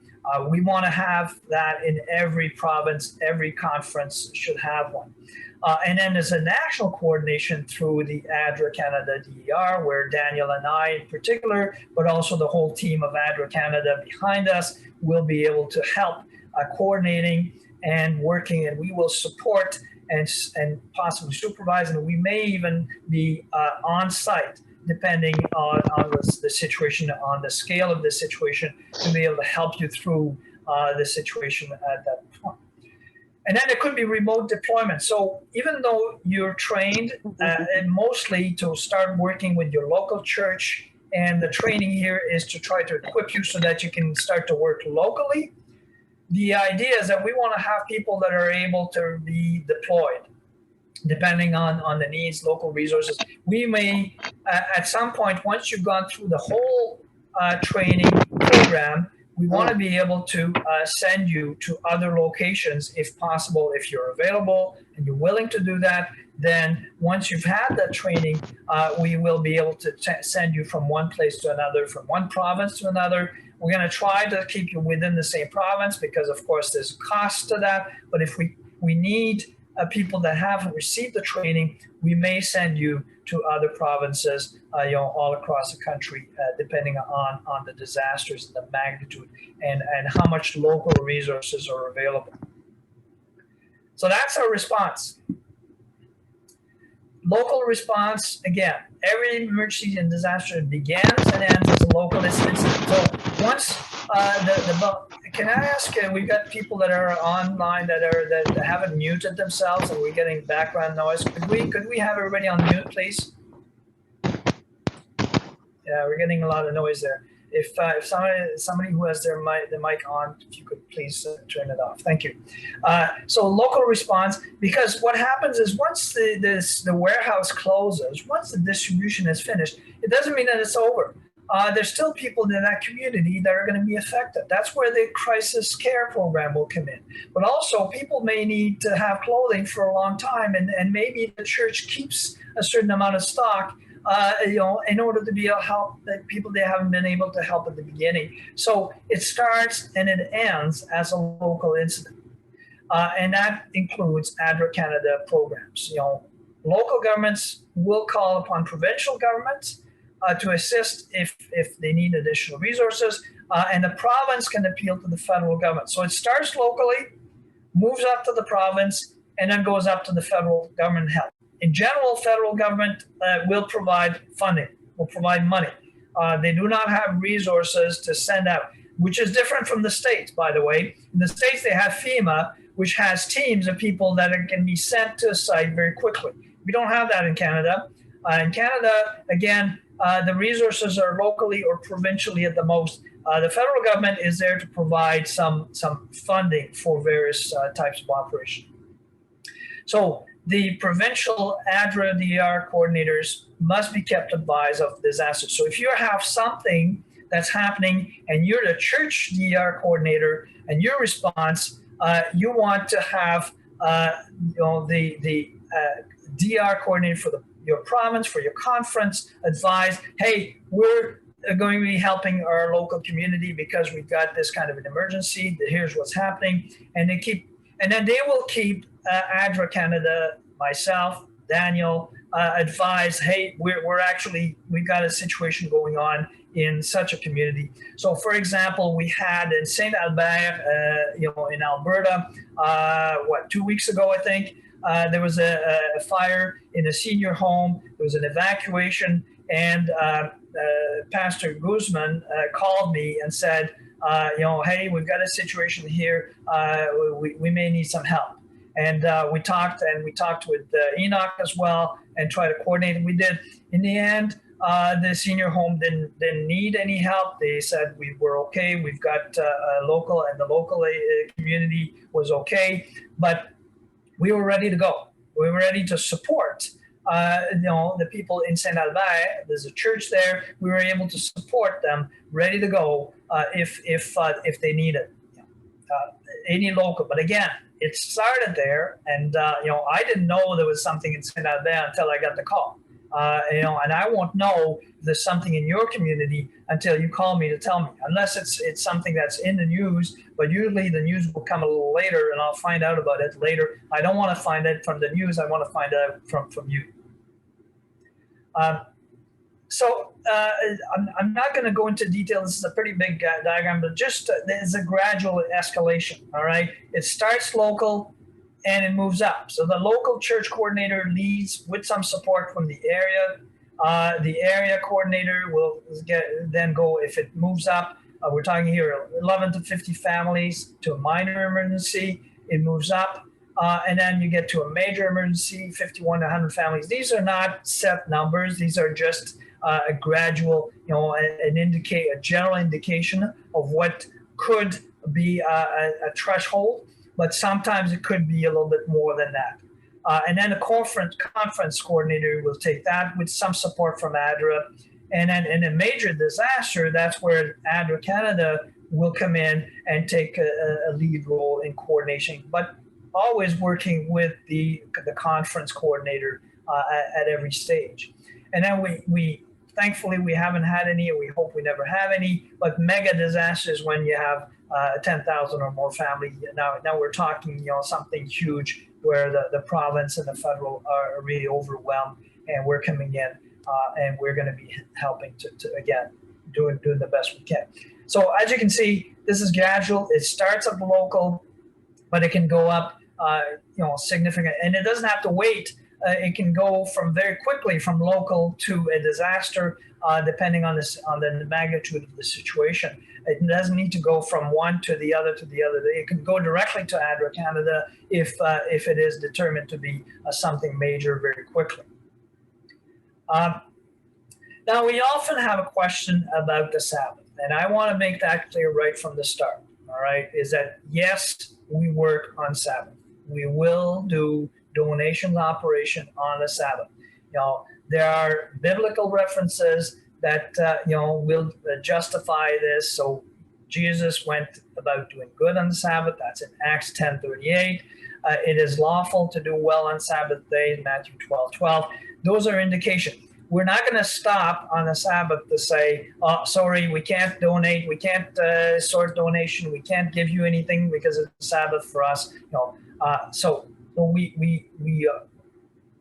B: We want to have that in every province. Every conference should have one. And then there's a national coordination through the ADRA Canada DER, where Daniel and I in particular, but also the whole team of ADRA Canada behind us, will be able to help coordinating and working, and we will support and possibly supervise, and we may even be on site depending on the situation, on the scale of the situation, to be able to help you through the situation at that point. And then it could be remote deployment. So even though you're trained and mostly to start working with your local church, and the training here is to try to equip you so that you can start to work locally, the idea is that we want to have people that are able to be deployed depending on the needs, local resources. We may, at some point, once you've gone through the whole training program, we want to be able to send you to other locations if possible. If you're available and you're willing to do that, then once you've had that training, we will be able to send you from one place to another, from one province to another. We're going to try to keep you within the same province because, of course, there's cost to that. But if we need people that haven't received the training, we may send you to other provinces, all across the country, depending on the disasters and the magnitude and how much local resources are available. So that's our response. Local response, again, every emergency and disaster begins and ends as a local incident. So once can I ask, we've got people that are online that haven't muted themselves and we're getting background noise. Could we have everybody on mute, please? Yeah, we're getting a lot of noise there. If somebody who has the mic on, if you could please turn it off. Thank you. So local response, because what happens is once the warehouse closes, once the distribution is finished, it doesn't mean that it's over. There's still people in that community that are going to be affected. That's where the crisis care program will come in. But also people may need to have clothing for a long time, and maybe the church keeps a certain amount of stock in order to be able to help the people they haven't been able to help at the beginning. So it starts and it ends as a local incident. And that includes ADRA Canada programs. Local governments will call upon provincial governments to assist if they need additional resources, and the province can appeal to the federal government. So it starts locally, moves up to the province, and then goes up to the federal government help. In general, federal government will provide funding, will provide money. They do not have resources to send out, which is different from the states, by the way. In the states, they have FEMA, which has teams of people that can be sent to a site very quickly. We don't have that in Canada. In Canada, again, the resources are locally or provincially at the most. The federal government is there to provide some funding for various types of operation. So the provincial ADRA DR coordinators must be kept advised of disasters. So if you have something that's happening and you're the church DR coordinator and your response, you want to have the DR coordinator for your province, for your conference, advise, hey, we're going to be helping our local community because we've got this kind of an emergency. Here's what's happening. And then they will keep ADRA Canada, myself, Daniel, advise, hey, we've got a situation going on in such a community. So for example, we had in St. Albert, in Alberta, 2 weeks ago, I think, there was a fire in a senior home. There was an evacuation, and Pastor Guzman called me and said, hey, we've got a situation here. We may need some help. And we talked with Enoch as well and tried to coordinate. And we did. In the end, the senior home didn't need any help. They said we were okay. We've got a local, and the local community was okay. But we were ready to go. We were ready to support the people in St. Albert. There's a church there. We were able to support them, ready to go if they need it. Any local, but again, it started there, and I didn't know there was something in St. Albert until I got the call. And I won't know if there's something in your community until you call me to tell me, unless it's something that's in the news. But usually the news will come a little later, and I'll find out about it later. I don't want to find it from the news. I want to find out from you. I'm not going to go into detail. This is a pretty big diagram, but just there's a gradual escalation. All right, it starts local and it moves up. So the local church coordinator leads with some support from the area. The area coordinator will then go, if it moves up, we're talking here 11 to 50 families to a minor emergency. It moves up. And then you get to a major emergency, 51 to 100 families. These are not set numbers. These are just a gradual, a general indication of what could be a threshold, but sometimes it could be a little bit more than that. And then the conference coordinator will take that with some support from ADRA. And then in a major disaster, that's where ADRA Canada will come in and take a lead role in coordination, but always working with the conference coordinator at every stage. And then we thankfully we haven't had any, and we hope we never have any, but mega disasters when you have 10,000 or more family. Now we're talking, something huge where the province and the federal are really overwhelmed, and we're coming in and we're going to be helping to again, doing the best we can. So as you can see, this is gradual. It starts at the local, but it can go up, significant, and it doesn't have to wait. It can go from very quickly from local to a disaster, depending on the magnitude of the situation. It doesn't need to go from one to the other to the other. It can go directly to ADRA Canada if it is determined to be something major very quickly. Now, we often have a question about the Sabbath, and I want to make that clear right from the start, all right, is that yes, we work on Sabbath. We will do donations operation on the Sabbath. There are biblical references that, will justify this. So Jesus went about doing good on the Sabbath. That's in Acts 10:38. It is lawful to do well on Sabbath days, Matthew 12:12. Those are indications. We're not going to stop on the Sabbath to say, oh, sorry, we can't donate, we can't sort donation, we can't give you anything because it's Sabbath for us. So we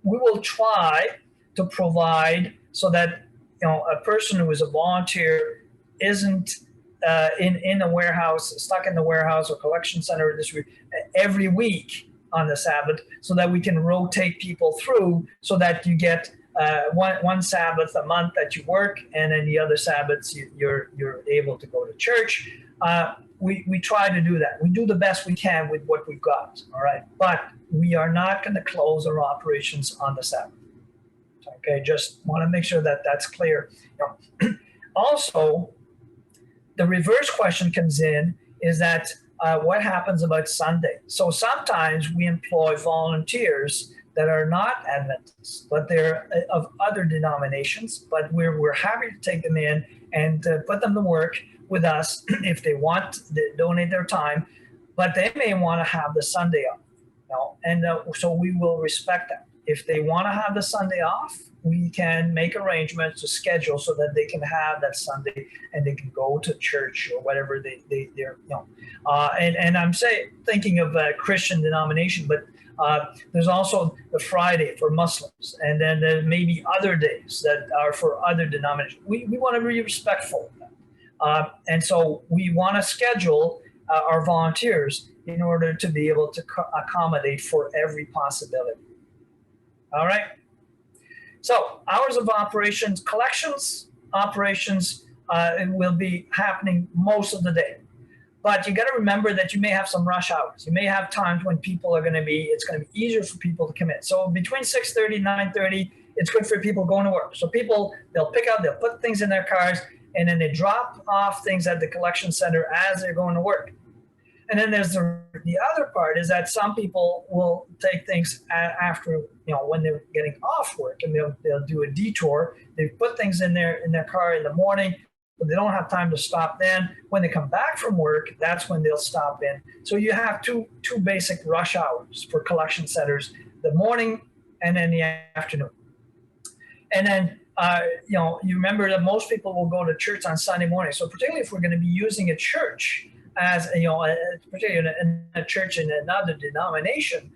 B: will try to provide so that a person who is a volunteer isn't in a warehouse, stuck in the warehouse or collection center this week, every week on the Sabbath, so that we can rotate people through, so that you get one Sabbath a month that you work, and then the other Sabbaths you're able to go to church. We try to do that. We do the best we can with what we've got, all right? But we are not going to close our operations on the Sabbath. Okay, just want to make sure that that's clear. Also, the reverse question comes in is that what happens about Sunday? So sometimes we employ volunteers that are not Adventists, but they're of other denominations, but we're happy to take them in and put them to work with us if they want to donate their time, but they may want to have the Sunday off. And so we will respect that. If they want to have the Sunday off, we can make arrangements to schedule so that they can have that Sunday and they can go to church or whatever they're. And I'm thinking of a Christian denomination, but there's also the Friday for Muslims, and then there may be other days that are for other denominations. We want to be respectful of that. And so we want to schedule our volunteers in order to be able to accommodate for every possibility. All right. So hours of operations, collections operations will be happening most of the day. But you got to remember that you may have some rush hours. You may have times when people are it's going to be easier for people to come in. So between 6:30 and 9:30, it's good for people going to work. So they'll put things in their cars, and then they drop off things at the collection center as they're going to work. And then there's the other part is that some people will take things after, when they're getting off work, and they'll do a detour. They put things in their car in the morning, but they don't have time to stop then. When they come back from work, that's when they'll stop in. So you have two basic rush hours for collection centers, the morning and then the afternoon. And then, you remember that most people will go to church on Sunday morning. So particularly if we're going to be using a church as, particularly in a church in another denomination,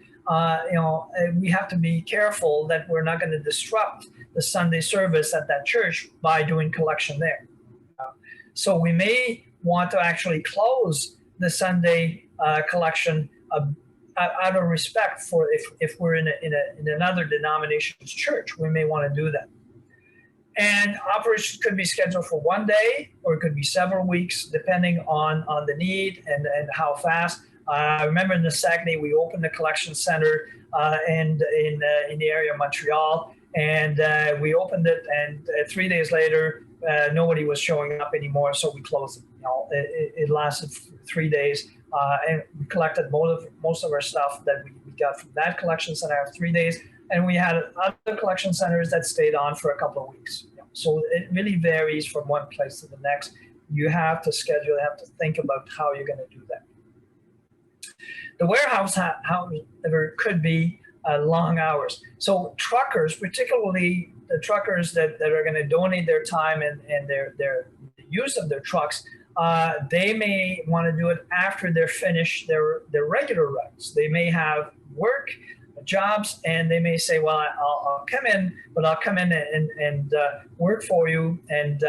B: we have to be careful that we're not going to disrupt the Sunday service at that church by doing collection there. So we may want to actually close the Sunday collection out of respect for if we're in another denomination's church, we may want to do that. And operations could be scheduled for one day, or it could be several weeks, depending on the need and how fast. I remember in the Saguenay, we opened the collection center and in the area of Montreal, and we opened it, and 3 days later, nobody was showing up anymore, so we closed it. It lasted 3 days, and we collected most of our stuff that we got from that collection center after 3 days, and we had other collection centers that stayed on for a couple of weeks. So it really varies from one place to the next, you have to schedule, you have to think about how you're going to do that. The warehouse, however, could be long hours. So truckers, particularly the truckers that are going to donate their time and their use of their trucks, they may want to do it after they're finished their regular routes. They may have work, jobs, and they may say, well, I'll come in, but I'll come in and work for you and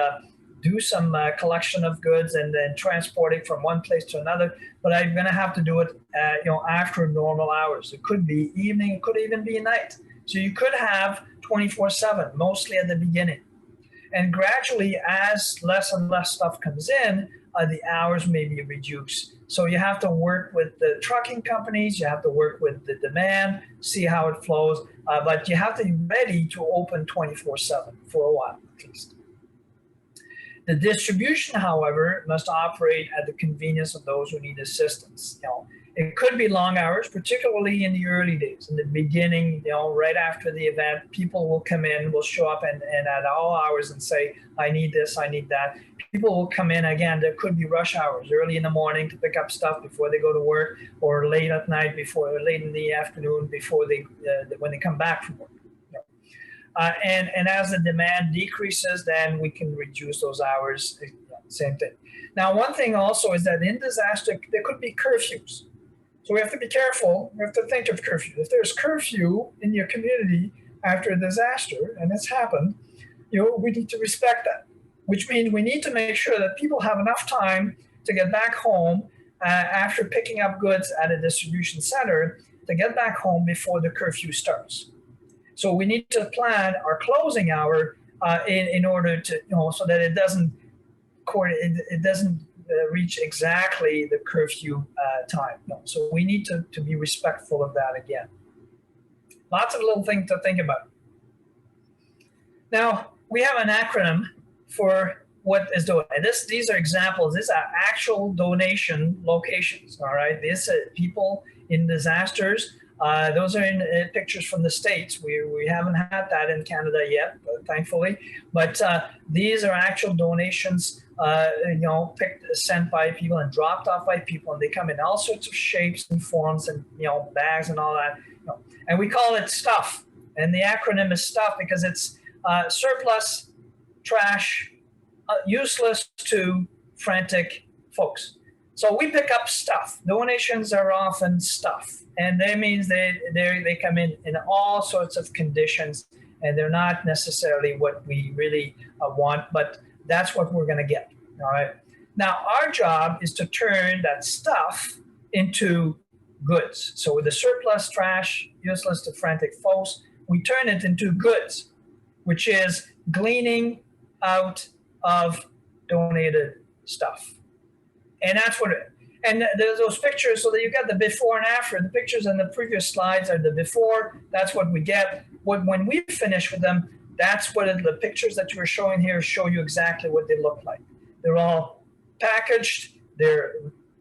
B: do some collection of goods and then transporting from one place to another. But I'm going to have to do it, after normal hours. It could be evening, it could even be night. So you could have 24/7, mostly at the beginning. And gradually, as less and less stuff comes in, the hours may be reduced. So you have to work with the trucking companies, you have to work with the demand, see how it flows, but you have to be ready to open 24/7 for a while, at least. The distribution, however, must operate at the convenience of those who need assistance. It could be long hours, particularly in the early days. In the beginning, right after the event, people will come in, will show up and at all hours and say, I need this, I need that. People will come in, again, there could be rush hours, early in the morning to pick up stuff before they go to work, or late at night, late in the afternoon before when they come back from work. And as the demand decreases, then we can reduce those hours, same thing. Now, one thing also is that in disaster, there could be curfews. So we have to be careful. We have to think of curfew. If there's curfew in your community after a disaster, and it's happened, we need to respect that, which means we need to make sure that people have enough time to get back home after picking up goods at a distribution center to get back home before the curfew starts. So we need to plan our closing hour in order to, so that it doesn't reach exactly the curfew time. So we need to be respectful of that again. Lots of little things to think about. Now, we have an acronym for what is doing. And these are examples. These are actual donation locations, all right? These are people in disasters. Those are in pictures from the States. We haven't had that in Canada yet, thankfully. But these are actual donations, sent by people and dropped off by people, and they come in all sorts of shapes and forms and bags and all that. And we call it STUFF, and the acronym is STUFF because it's surplus, trash, useless to frantic folks. So we pick up stuff. Donations are often stuff, and that means they come in all sorts of conditions, and they're not necessarily what we really want, but that's what we're going to get. All right. Now our job is to turn that stuff into goods. So with the surplus, trash, useless to frantic folks, we turn it into goods, which is gleaning out of donated stuff. And that's what and there's those pictures, so that you got the before and after. The pictures in the previous slides are the before. That's what we get. When we finish with them, that's what the pictures that you were showing here show you exactly what they look like. They're all packaged, they're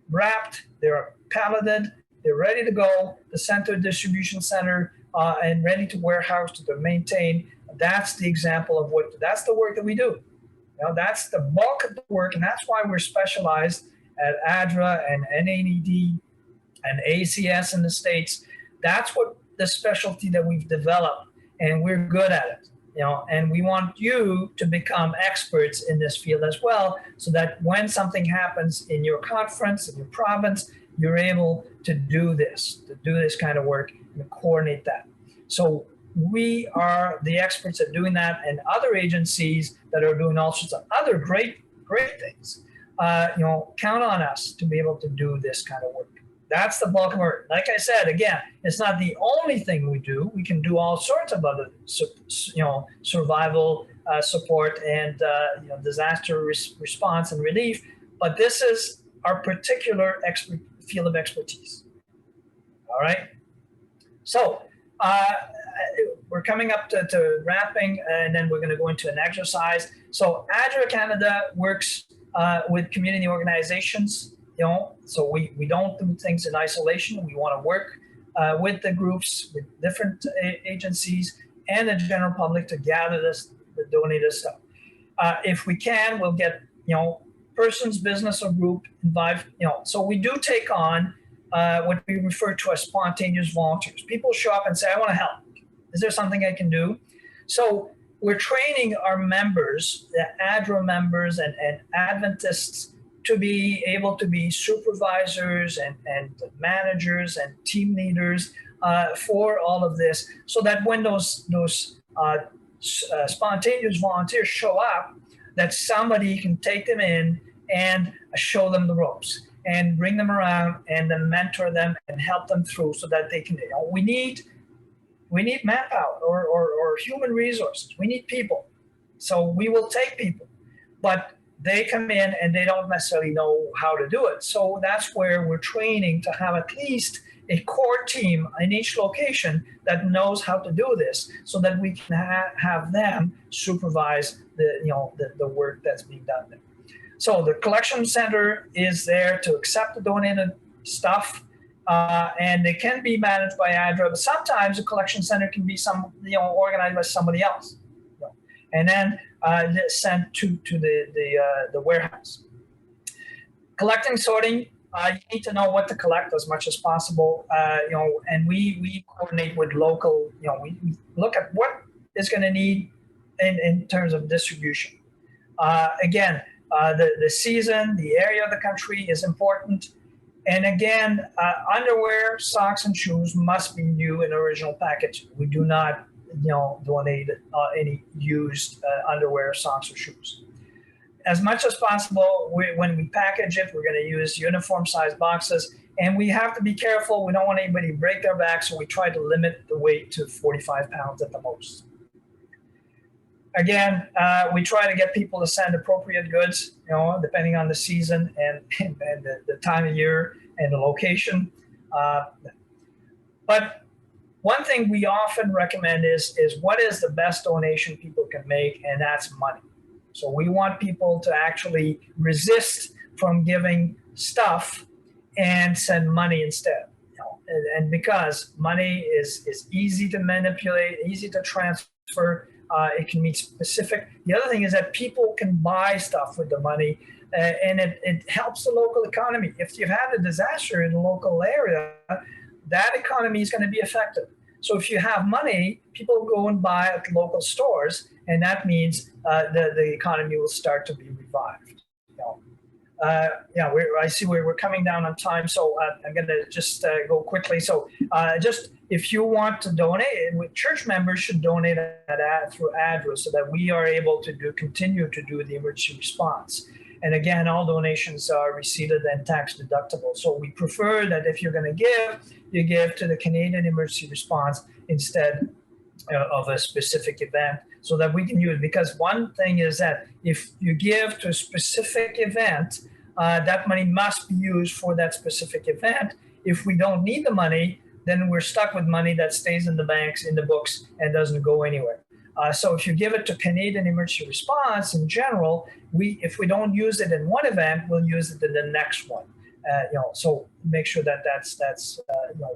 B: wrapped, they're palleted, they're ready to go. The center distribution center and ready to warehouse to maintain. That's the example of that's the work that we do. That's the bulk of the work, and that's why we're specialized at ADRA and NAED and ACS in the States. That's what the specialty that we've developed, and we're good at it. And we want you to become experts in this field as well, so that when something happens in your conference, in your province, you're able to do this kind of work and coordinate that. So we are the experts at doing that, and other agencies that are doing all sorts of other great things. Count on us to be able to do this kind of work. That's the bulk of work. Like I said, again, it's not the only thing we do. We can do all sorts of other, survival support and disaster response and relief. But this is our particular field of expertise. All right. So we're coming up to wrapping, and then we're going to go into an exercise. So ADRA Canada works with community organizations. So we don't do things in isolation. We want to work with the groups, with different agencies and the general public to gather the donated stuff. If we can, we'll get persons, business, or group involved, so we do take on what we refer to as spontaneous volunteers. People show up and say, I want to help. Is there something I can do? So we're training our members, the ADRA members and Adventists, to be able to be supervisors and managers and team leaders for all of this, so that when those spontaneous volunteers show up, that somebody can take them in and show them the ropes and bring them around and then mentor them and help them through, so that they can, we need manpower or human resources. We need people. So we will take people, but they come in and they don't necessarily know how to do it. So that's where we're training to have at least a core team in each location that knows how to do this, so that we can have them supervise the work that's being done there. So the collection center is there to accept the donated stuff, and they can be managed by ADRA, but sometimes the collection center can be organized by somebody else, and then sent to the warehouse. Collecting, sorting, you need to know what to collect as much as possible, and we coordinate with local, we look at what is going to need in terms of distribution. Again, the season, the area of the country is important. And again, underwear, socks, and shoes must be new and original packaging. We do not, donate any used underwear, socks, or shoes. As much as possible, when we package it, we're going to use uniform-sized boxes, and we have to be careful. We don't want anybody to break their back, so we try to limit the weight to 45 pounds at the most. Again, we try to get people to send appropriate goods, depending on the season and the time of year and the location. But one thing we often recommend is what is the best donation people can make, and that's money. So we want people to actually resist from giving stuff and send money instead. And because money is easy to manipulate, easy to transfer, it can meet specific. The other thing is that people can buy stuff with the money, and it helps the local economy. If you've had a disaster in the local area, that economy is going to be affected. So if you have money, people go and buy at local stores, and that means the economy will start to be revived. I see we're coming down on time, so I'm going to just go quickly. So just if you want to donate, church members should donate through ADRA, so that we are able to continue to do the emergency response. And again, all donations are receipted and tax deductible. So we prefer that if you're going to give, you give to the Canadian Emergency Response instead of a specific event, so that we can use. Because one thing is that if you give to a specific event, that money must be used for that specific event. If we don't need the money, then we're stuck with money that stays in the banks, in the books, and doesn't go anywhere. So if you give it to Canadian Emergency Response in general, if we don't use it in one event, we'll use it in the next one. So make sure that that's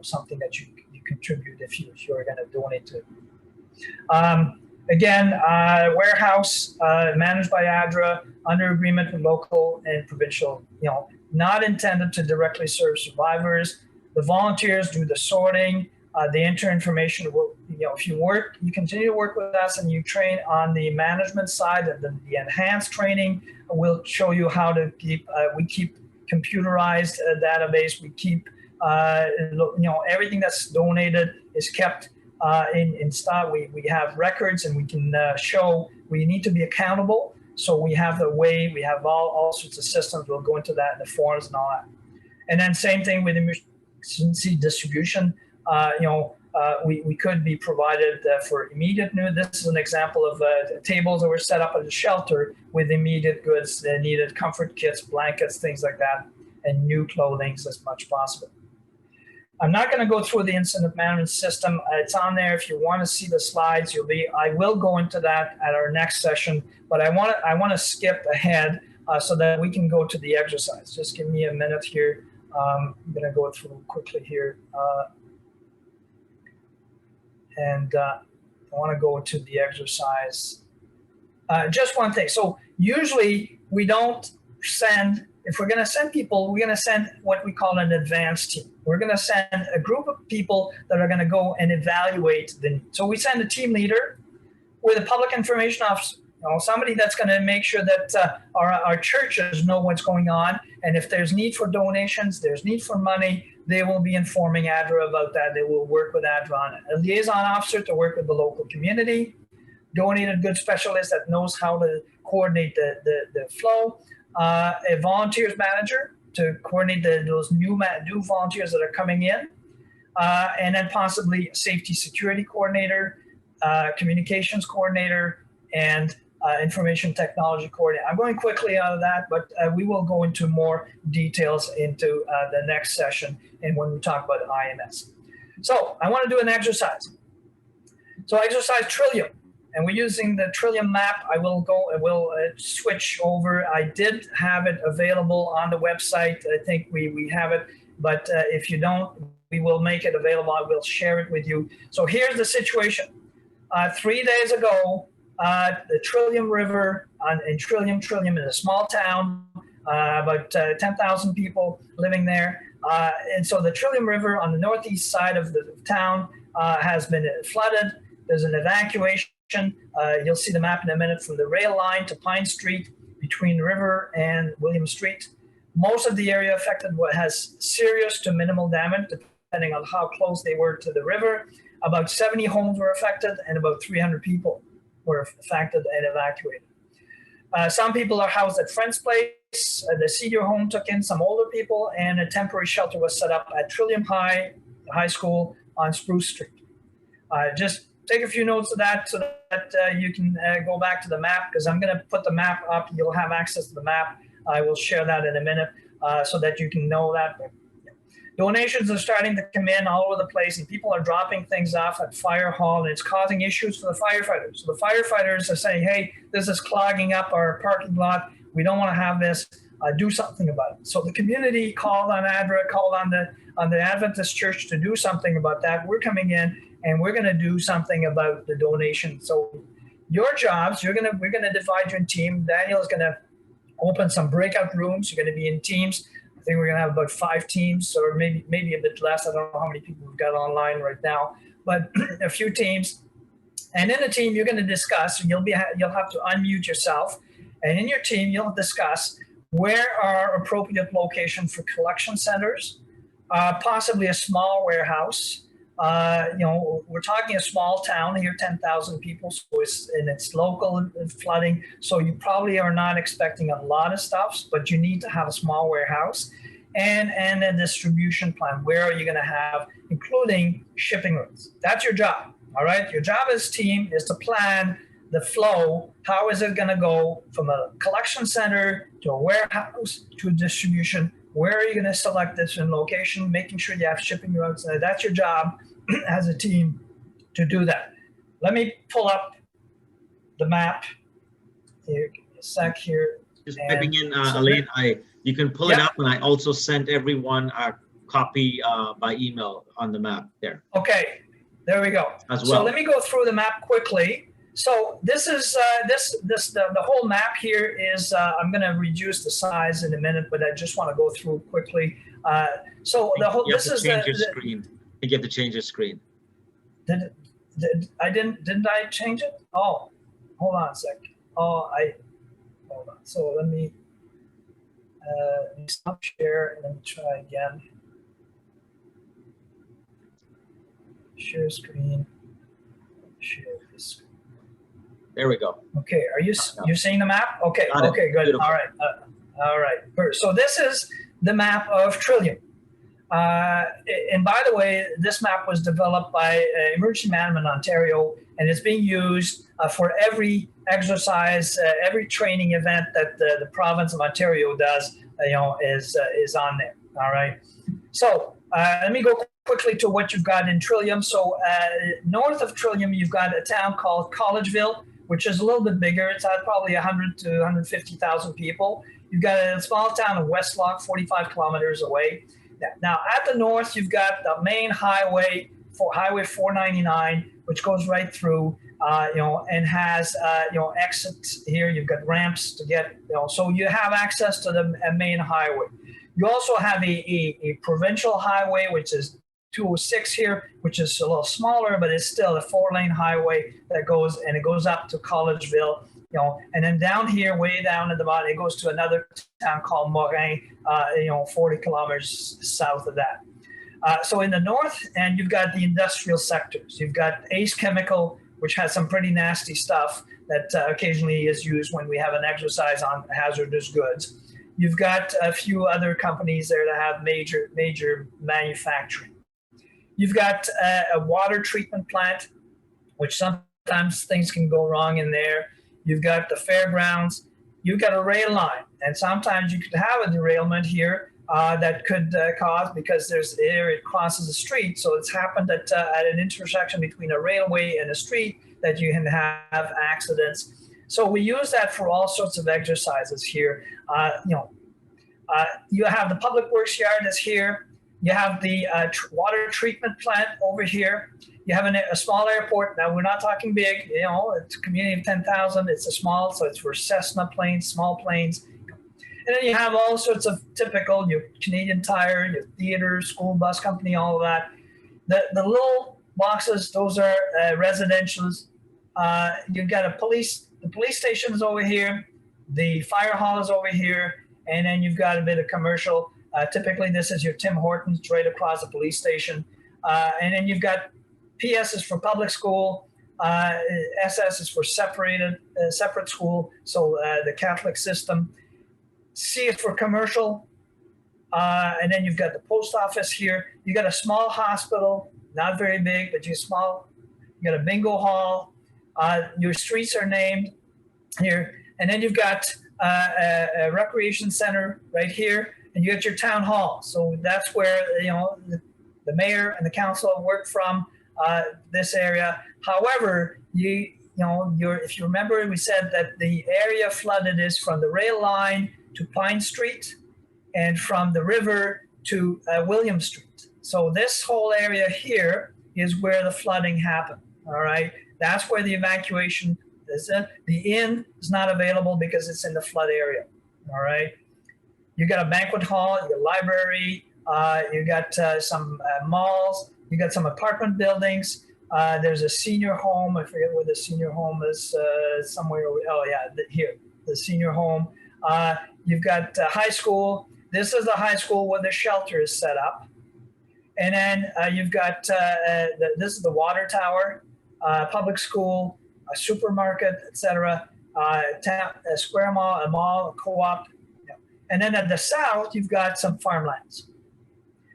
B: something that you contribute if you're going to donate to. Again, warehouse managed by ADRA under agreement with local and provincial, not intended to directly serve survivors. The volunteers do the sorting. They enter information. If you continue to work with us and you train on the management side, and the enhanced training will show you how to keep. We keep computerized database. We keep everything that's donated is kept in stock. We have records, and we can show. We need to be accountable. So we have the way. We have all sorts of systems. We'll go into that in the forums and all that. And then same thing with emergency distribution. We could be provided for immediate need. This is an example of tables that were set up at a shelter with immediate goods that needed, comfort kits, blankets, things like that, and new clothing as much as possible. I'm not going to go through the incident management system. It's on there. If you want to see the slides, I will go into that at our next session, but I want to skip ahead so that we can go to the exercise. Just give me a minute here. I'm going to go through quickly here. And I want to go to the exercise. Just one thing. So usually we don't if we're going to send people, we're going to send what we call an advanced team. We're going to send a group of people that are going to go and evaluate the need. So we send a team leader with a public information officer, somebody that's going to make sure that our churches know what's going on. And if there's need for donations, there's need for money, they will be informing ADRA about that. They will work with ADRA on it. A liaison officer to work with the local community, donated goods specialist that knows how to coordinate the flow, a volunteers manager to coordinate those new volunteers that are coming in, and then possibly a safety security coordinator, communications coordinator, and information technology coordinator. I'm going quickly out of that, but we will go into more details into the next session and when we talk about IMS. So I want to do an exercise. So exercise Trillium. And we're using the Trillium map. I will switch over. I did have it available on the website. I think we have it, but if you don't, we will make it available. I will share it with you. So here's the situation. 3 days ago, the Trillium River in Trillium is a small town, about 10,000 people living there. And so the Trillium River on the northeast side of the town has been flooded. There's an evacuation. You'll see the map in a minute from the rail line to Pine Street between the river and William Street. Most of the area affected has serious to minimal damage, depending on how close they were to the river. About 70 homes were affected and about 300 people were affected and evacuated. Some people are housed at Friends Place. The senior home took in some older people, and a temporary shelter was set up at Trillium High School on Spruce Street. Just take a few notes of that so that you can go back to the map, because I'm going to put the map up. You'll have access to the map. I will share that in a minute so that you can know that. Donations are starting to come in all over the place, and people are dropping things off at Fire Hall, and it's causing issues for the firefighters. So the firefighters are saying, hey, this is clogging up our parking lot. We don't want to have this. Do something about it. So the community called on ADRA, called on the Adventist Church to do something about that. We're coming in, and we're going to do something about the donation. So your jobs, we're going to divide you in teams. Daniel is going to open some breakout rooms. You're going to be in teams. I think we're going to have about 5 teams, or maybe a bit less. I don't know how many people we've got online right now, but a few teams. And in a team, you're going to discuss. You'll have to unmute yourself, and in your team, you'll discuss where are appropriate locations for collection centers, possibly a small warehouse. We're talking a small town here, 10,000 people, so it's local flooding. So you probably are not expecting a lot of stuff, but you need to have a small warehouse and a distribution plan. Where are you going to have, including shipping routes? That's your job. All right. Your job as team is to plan the flow. How is it going to go from a collection center to a warehouse to a distribution? Where are you going to select this in location, making sure you have shipping routes? That's your job as a team to do that. Let me pull up the map. Here, give me a sec here.
A: Just typing in, Elaine, you can pull it up, and I also sent everyone a copy by email on the map there.
B: Okay, there we go.
A: As well.
B: So let me go through the map quickly. So this is the whole map here is, I'm going to reduce the size in a minute, but I just want to go through quickly. So the whole, this is the
A: screen. I think you have to change your screen.
B: Didn't I change it? Oh, hold on a sec. Hold on. So let me stop share and let me try again. Share screen. Share this screen.
A: There we go.
B: Okay, you're seeing the map? Okay, okay, good.
A: Beautiful.
B: All right, all right. So this is the map of Trillium. And by the way, this map was developed by Emergency Management Ontario, and it's being used for every exercise, every training event that the province of Ontario does, is on there. All right. So let me go quickly to what you've got in Trillium. So north of Trillium, you've got a town called Collegeville, which is a little bit bigger. It's probably 100 to 150,000 people. You've got a small town of Westlock, 45 kilometers away. Now, at the north, you've got the main highway, Highway 499, which goes right through, and has, exits here. You've got ramps to get, so you have access to the main highway. You also have a provincial highway, which is 206 here, which is a little smaller, but it's still a 4-lane highway that goes up to Collegeville, and then down here, way down at the bottom, it goes to another town called Morin, 40 kilometers south of that. So in the north end, you've got the industrial sectors. You've got Ace Chemical, which has some pretty nasty stuff that occasionally is used when we have an exercise on hazardous goods. You've got a few other companies there that have major manufacturing. You've got a water treatment plant, which sometimes things can go wrong in there. You've got the fairgrounds. You've got a rail line, and sometimes you could have a derailment here that could cause, because it crosses a street. So it's happened at an intersection between a railway and a street that you can have accidents. So we use that for all sorts of exercises here. You have the public works yard is here. You have the water treatment plant over here. You have a small airport. Now, we're not talking big, it's a community of 10,000. It's so it's for Cessna planes, small planes. And then you have all sorts of typical, your Canadian Tire, your theater, school bus company, all of that. The little boxes, those are residentials. You've got the police station is over here. The fire hall is over here. And then you've got a bit of commercial. Typically, this is your Tim Hortons right across the police station. And then you've got PS is for public school. SS is for separate school, so the Catholic system. C is for commercial. And then you've got the post office here. You got a small hospital, not very big, but small. You got a bingo hall. Your streets are named here. And then you've got a recreation center right here. And you got your town hall. So that's where, the mayor and the council work from this area. However, if you remember, we said that the area flooded is from the rail line to Pine Street and from the river to William Street. So this whole area here is where the flooding happened. All right. That's where the evacuation is. The inn is not available because it's in the flood area. All right. You got a banquet hall, you got a library, you got some malls, you got some apartment buildings. There's a senior home. I forget where the senior home is, somewhere over. Oh yeah, here, the senior home. You've got high school. This is the high school where the shelter is set up. And then you've got, this is the water tower, public school, a supermarket, etc. A square mall, a mall, a co-op. And then at the south, you've got some farmlands.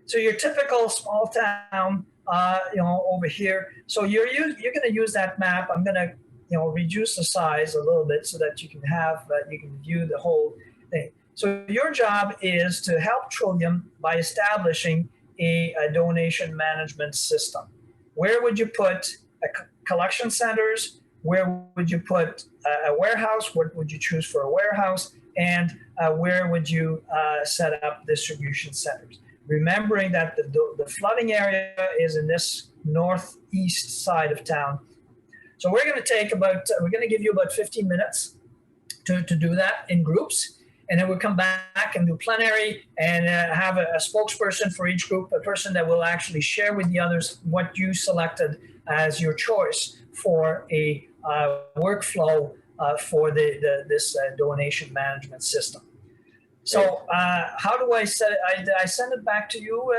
B: So your typical small town, over here. So you're going to use that map. I'm going to, reduce the size a little bit so that you can view the whole thing. So your job is to help Trillium by establishing a donation management system. Where would you put collection centers? Where would you put a warehouse? What would you choose for a warehouse? And where would you set up distribution centers? Remembering that the flooding area is in this northeast side of town. So we're going to give you about 15 minutes to do that in groups. And then we'll come back and do plenary and have a spokesperson for each group, a person that will actually share with the others what you selected as your choice for a workflow for this donation management system. So how do I set it? I send it back to you?